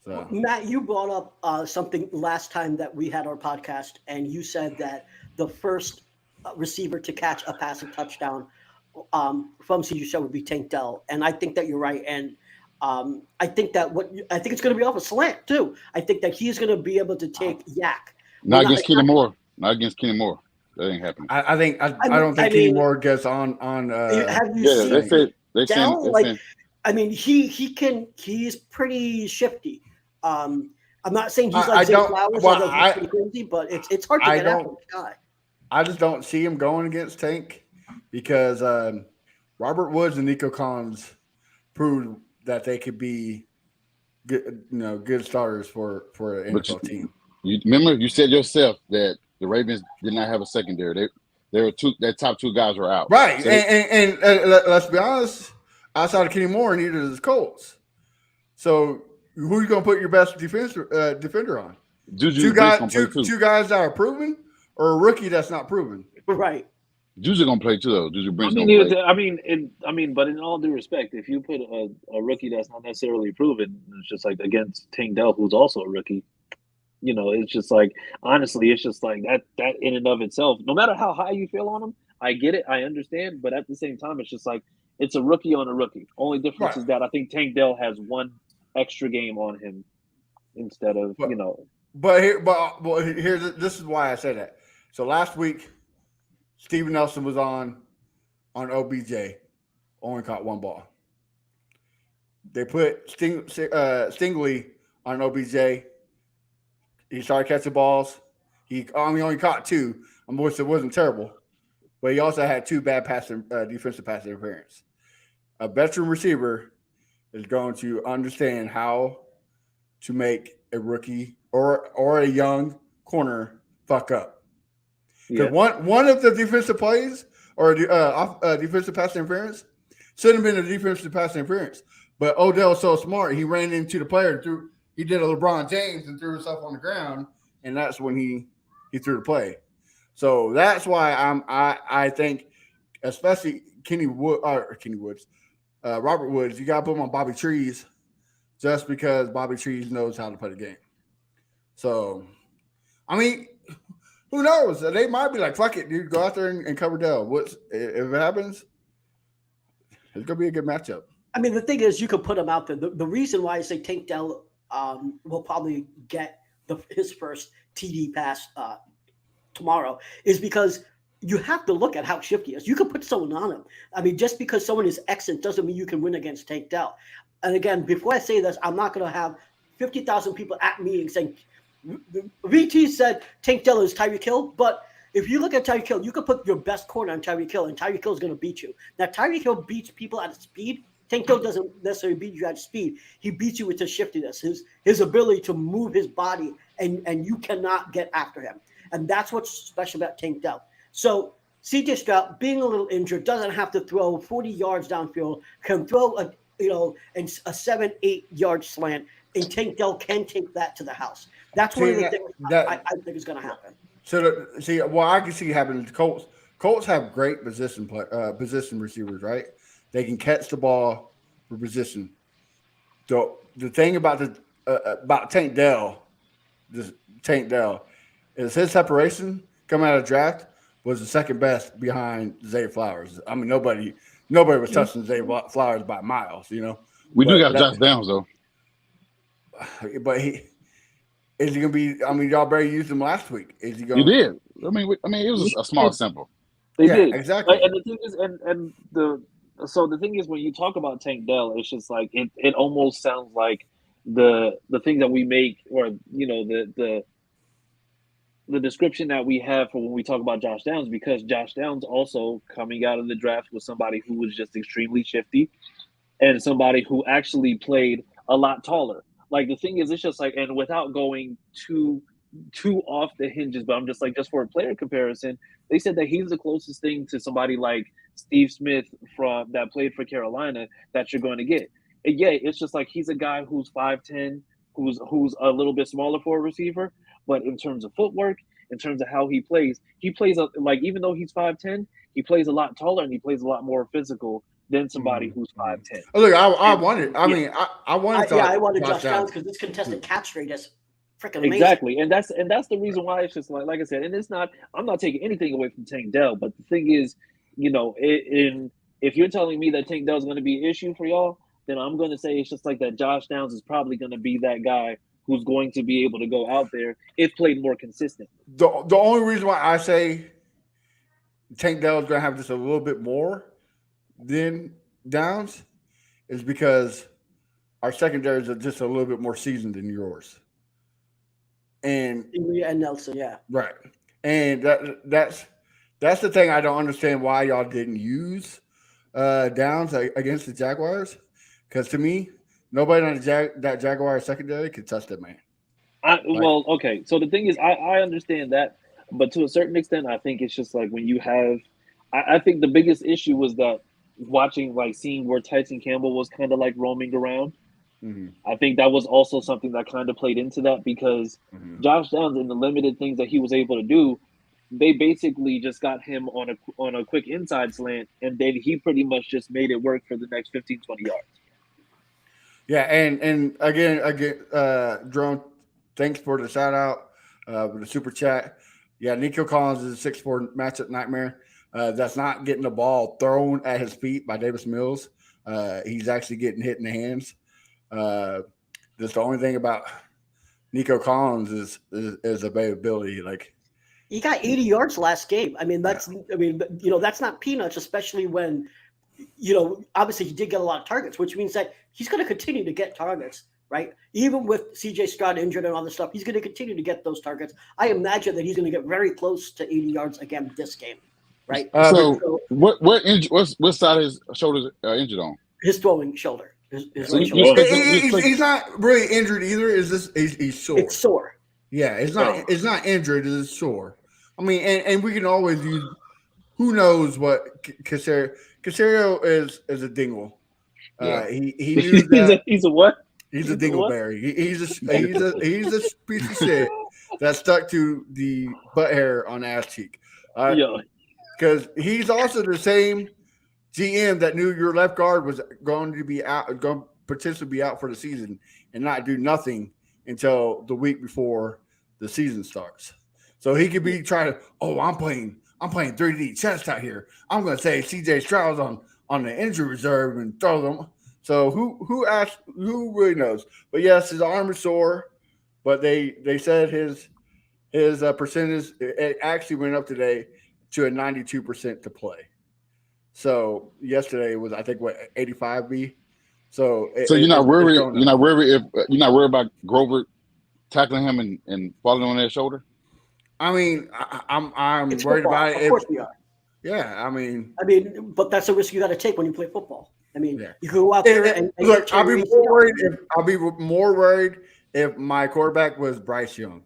So. Matt, you brought up something last time that we had our podcast, and you said that the first receiver to catch a passing touchdown from CJ would be Tank Dell, and I think that you're right. And I think it's going to be off a slant too. I think that he's going to be able to take Yak. Not against Kenny Moore. Not against Kenny Moore. That ain't happening. I don't think Kenny Moore gets on. Have you seen Dell? I mean, he's pretty shifty. I'm not saying he's like Zay Flowers or pretty crazy, but it's hard to get after this guy. I just don't see him going against Tank because Robert Woods and Nico Collins proved that they could be good starters for an NFL team. You remember you said yourself that the Ravens did not have a secondary. Their top two guys were out. Right. So and let's be honest, outside of Kenny Moore, neither does the Colts. So who are you going to put your best defender on? Two guys that are proven, or a rookie that's not proven? Right. Juju going to play too, though. Juju Brent's going to play. But in all due respect, if you put a rookie that's not necessarily proven, it's just like against Tank Dell, who's also a rookie. It's just like, honestly, it's just like that in and of itself, no matter how high you feel on him, I get it, I understand, but at the same time, it's just like, it's a rookie on a rookie. Only difference is that I think Tank Dell has one extra game on him instead of, But here, this is why I say that. So last week, Steven Nelson was on OBJ, only caught one ball. They put Stingley on OBJ. He started catching balls. He only caught 2. Which it wasn't terrible, but he also had 2 bad defensive pass interference. A veteran receiver is going to understand how to make a rookie or a young corner fuck up. Because one of the defensive plays or defensive pass interference shouldn't have been a defensive pass interference. But Odell was so smart, he ran into the player, he did a LeBron James and threw himself on the ground, and that's when he threw the play. So that's why I think, especially Robert Woods, you got to put him on Bobby Trees, just because Bobby Trees knows how to play the game. So, I mean, who knows? They might be like, "Fuck it, dude, go out there and cover Dell." If it happens, it's gonna be a good matchup. I mean, the thing is, you could put him out there. The reason why I say Tank Dell will probably get his first TD pass tomorrow is because you have to look at how shifty he is. You can put someone on him. I mean, just because someone is excellent doesn't mean you can win against Tank Dell. And again, before I say this, I'm not going to have 50,000 people at meetings saying, VT said Tank Dell is Tyreek Hill, but if you look at Tyreek Hill, you can put your best corner on Tyreek Hill, and Tyreek Hill is going to beat you. Now, Tyreek Hill beats people at speed. Tank Hill doesn't necessarily beat you at speed. He beats you with his shiftiness, his ability to move his body, and you cannot get after him. And that's what's special about Tank Dell. So CJ Stroud, being a little injured, doesn't have to throw 40 yards downfield, can throw a 7-8 yard slant, and Tank Dell can take that to the house. That's one of the things I think is going to happen. So I can see happening. The Colts have great position receivers, right? They can catch the ball for position. The thing about Tank Dell is his separation coming out of the draft was the second best behind Zay Flowers. I mean, nobody was touching Zay Flowers by miles, We do got Josh Downs though. But is he gonna be? I mean, y'all barely used him last week. Is he going? You did. I mean, it was a small sample. They did exactly. And the thing is, so the thing is, when you talk about Tank Dell, it's just like it almost sounds like the thing that we make, or the description that we have for when we talk about Josh Downs, because Josh Downs also coming out of the draft was somebody who was just extremely shifty and somebody who actually played a lot taller. Like, the thing is, it's just like, and without going too off the hinges, but I'm just like, just for a player comparison, they said that he's the closest thing to somebody like Steve Smith that played for Carolina that you're going to get. And yeah, it's just like, he's a guy who's 5'10", who's a little bit smaller for a receiver, but in terms of footwork, in terms of how he plays like, even though he's 5'10", he plays a lot taller and he plays a lot more physical than somebody who's 5'10". Oh, look, I wanted Josh Downs because this contested catch rate is freaking amazing. Exactly, and that's the reason why it's just like I said, and it's not. I'm not taking anything away from Tank Dell, but the thing is, if you're telling me that Tank Dell is going to be an issue for y'all, then I'm going to say it's just like that. Josh Downs is probably going to be that guy who's going to be able to go out there if played more consistent. The only reason why I say Tank Dell is going to have just a little bit more than Downs is because our secondaries are just a little bit more seasoned than yours. And Nelson, yeah. Right. And that's the thing I don't understand why y'all didn't use Downs against the Jaguars. Because to me, nobody on that Jaguar secondary could touch that man. Okay. So the thing is, I understand that, but to a certain extent, I think it's just like when you have – I think the biggest issue was that seeing where Tyson Campbell was kind of like roaming around. Mm-hmm. I think that was also something that kind of played into that because Josh Downs, in the limited things that he was able to do, they basically just got him on a quick inside slant, and then he pretty much just made it work for the next 15, 20 yards. Yeah, and again, Drone, thanks for the shout out with the super chat. Yeah, Nico Collins is a 6'4" matchup nightmare. That's not getting the ball thrown at his feet by Davis Mills. He's actually getting hit in the hands. Just the only thing about Nico Collins is availability. Like, he got 80 yards last game. I mean, that's not peanuts, especially when obviously he did get a lot of targets, which means that he's going to continue to get targets, right? Even with CJ Stroud injured and all this stuff, he's going to continue to get those targets. I imagine that he's going to get very close to 80 yards again this game, right? So what side of his shoulders injured on? His throwing shoulder. His So right you shoulder. He's not really injured either. He's sore? It's sore. Yeah, it's not injured. It's sore. I mean, and we can always use. Who knows what Casario is a dingle. He knew that he's a what? he's a dingleberry. He's a piece of shit that stuck to the butt hair on the ass cheek. Because he's also the same GM that knew your left guard was going to potentially be out for the season and not do nothing until the week before the season starts. So he could be trying to, I'm playing 3D chess out here. I'm going to say CJ Stroud's on the injury reserve and throw them. So who really knows? But yes, his arm is sore, but they said his percentage it actually went up today to a 92% to play. So yesterday was, I think, 85B. So you're not worried. You're not worried about Grover tackling him and falling on their shoulder. I mean, I'm It's worried football. about it. Of course we are. Yeah, I mean, but that's a risk you got to take when you play football. I mean, you go out there and look. I'll be more worried if my quarterback was Bryce Young.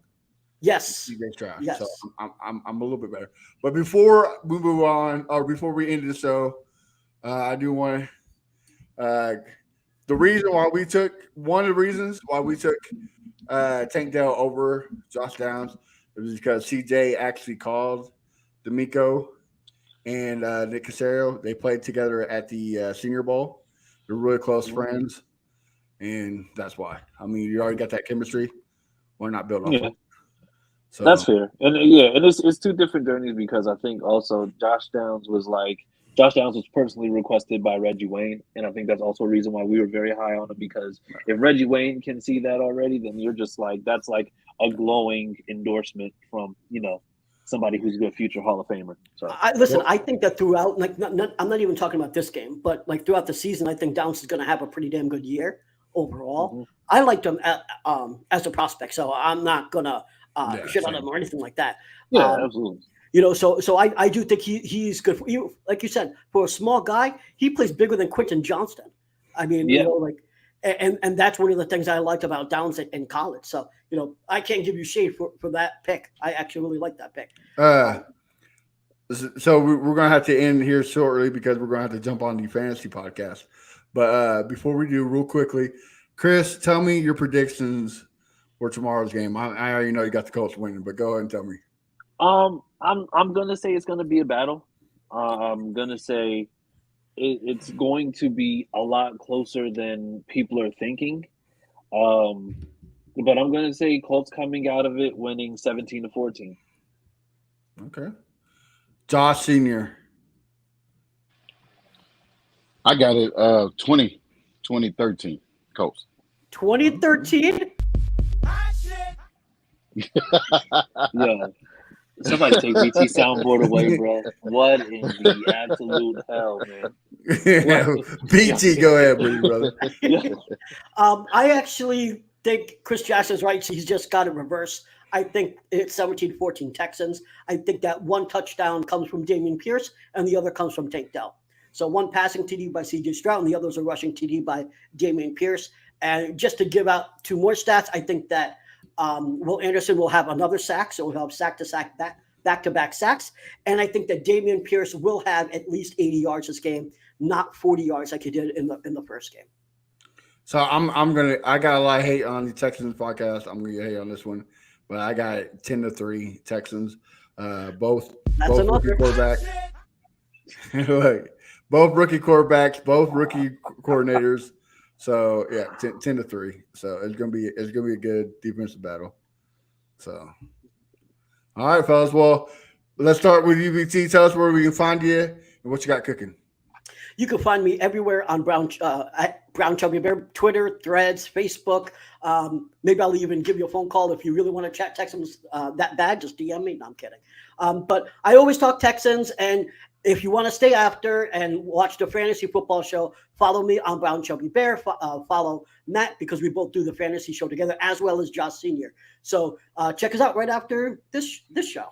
Yes. CJ Stroud. Yes. So I'm a little bit better. But before we move on, or before we end the show, I do want to. One of the reasons why we took Tank Dell over Josh Downs was because CJ actually called D'Amico and Nick Casario. They played together at the Senior Bowl. They're really close friends, and that's why. I mean, you already got that chemistry. Why not build on it? So that's fair. And it's two different journeys because I think also Josh Downs was personally requested by Reggie Wayne, and I think that's also a reason why we were very high on him because if Reggie Wayne can see that already, then you're just like that's like a glowing endorsement from somebody who's a future Hall of Famer. So I think that throughout, I'm not even talking about this game, but like throughout the season, I think Downs is going to have a pretty damn good year overall. Mm-hmm. I liked him as a prospect, so I'm not gonna shit on him or anything like that. Yeah, absolutely. So I do think he's good for you. Like you said, for a small guy, he plays bigger than Quentin Johnston. I mean, and that's one of the things I liked about Downs in college. So, I can't give you shade for that pick. I actually really like that pick. So we're going to have to end here shortly because we're going to have to jump on the fantasy podcast. But before we do, real quickly, Chris, tell me your predictions for tomorrow's game. I already know you got the Colts winning, but go ahead and tell me. I'm gonna say it's gonna be a battle. I'm gonna say it's going to be a lot closer than people are thinking. But I'm gonna say Colts coming out of it winning 17-14. Okay. Josh Senior. I got it 2013 Colts. 2013? Yeah. Somebody take BT soundboard away, bro. What in the absolute hell, man? BT, go ahead, brother. I actually think Chris Jackson's right. So he's just got it reversed. I think it's 17-14 Texans. I think that one touchdown comes from Dameon Pierce and the other comes from Tank Dell. So one passing TD by CJ Stroud and the other is a rushing TD by Dameon Pierce. And just to give out two more stats, I think that Will Anderson will have another sack, so we'll have sack-to-sack back-to-back sacks. And I think that Dameon Pierce will have at least 80 yards this game, not 40 yards like he did in the first game. So I got a lot of hate on the Texans podcast. I'm gonna get hate on this one, but I got it 10-3 Texans. Both rookie quarterbacks. Look, both rookie quarterbacks, both rookie coordinators. So yeah, 10-3. So it's gonna be a good defensive battle. So, all right, fellas. Well, let's start with UBT. Tell us where we can find you and what you got cooking. You can find me everywhere on at Brown Chubby Bear, Twitter, Threads, Facebook. Maybe I'll even give you a phone call if you really want to chat Texans that bad. Just DM me. No, I'm kidding. But I always talk Texans, and If you want to stay after and watch the fantasy football show, follow me on Brown Chubby Bear. Follow Matt because we both do the fantasy show together, as well as Josh Senior. So check us out right after this show.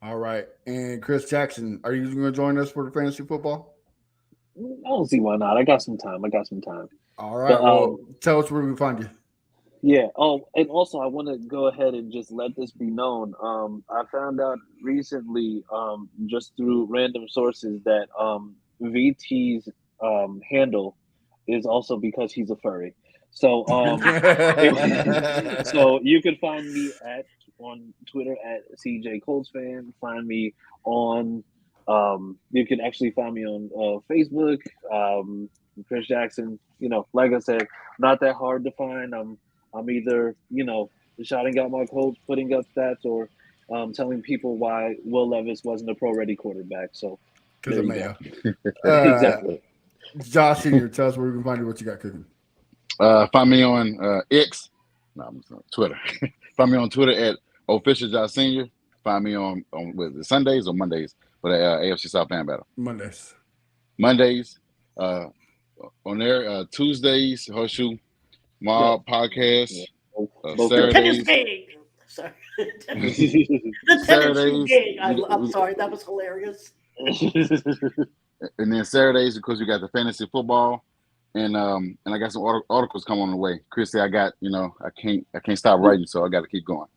All right. And Chris Jackson, are you going to join us for the fantasy football? I don't see why not. I got some time. All right. But, well, tell us where we can find you. Yeah. Oh, and also I want to go ahead and just let this be known. I found out recently, just through random sources, that VT's handle is also because he's a furry. So so you can find me on Twitter at CJ Colts fan. Find me on you can actually find me on Facebook, Chris Jackson. Like I said, not that hard to find. I'm either, shouting out my coach, putting up stats, or telling people why Will Levis wasn't a pro-ready quarterback. So Because there of you Mayo. Exactly. Josh Senior, tell us where we can find you, what you got cooking. Find me on X. No, I'm sorry, Twitter. Find me on Twitter at official Josh Senior. Find me on was it Sundays or Mondays for the AFC South Fan Battle. Mondays. On there. Tuesdays, Horseshoe Mob Podcast. Yeah. Saturdays. Sorry. The The Saturdays. gang. I'm sorry, that was hilarious. And then Saturdays, of course, we got the fantasy football, and I got some articles coming on the way. Chris said, I can't stop writing, so I got to keep going.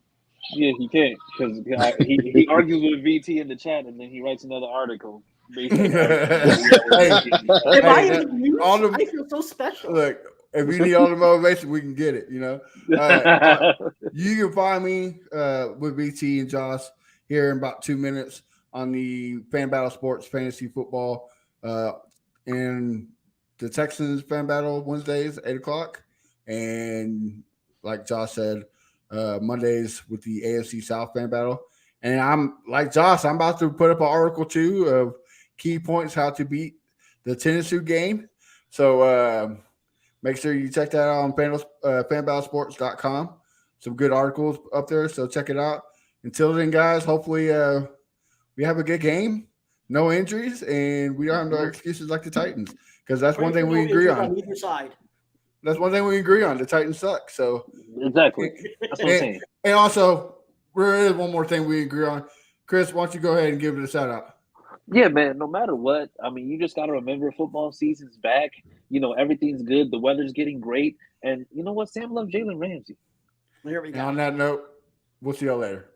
Yeah, he can't because he argues with VT in the chat, and then he writes another article. If I am the news, I feel so special. Look, if you need all the motivation, we can get it. You can find me with VT and Josh here in about 2 minutes on the Fan Battle Sports Fantasy Football and the Texans Fan Battle Wednesdays 8:00, and like Josh said, Mondays with the AFC South Fan Battle. And I'm like Josh, I'm about to put up an article too of key points how to beat the Tennessee game. So make sure you check that out on fanbattlesports.com. Some good articles up there, so check it out. Until then, guys, hopefully we have a good game, no injuries, and we don't have no excuses like the Titans, because that's one thing we agree on. Either side. That's one thing we agree on. The Titans suck. So exactly. That's what I'm saying. And also, there is one more thing we agree on. Chris, why don't you go ahead and give it a shout out? Yeah, man, no matter what, I mean, you just got to remember football season's back. Everything's good. The weather's getting great. And you know what? Sam loves Jalen Ramsey. There we go. And on that note, we'll see y'all later.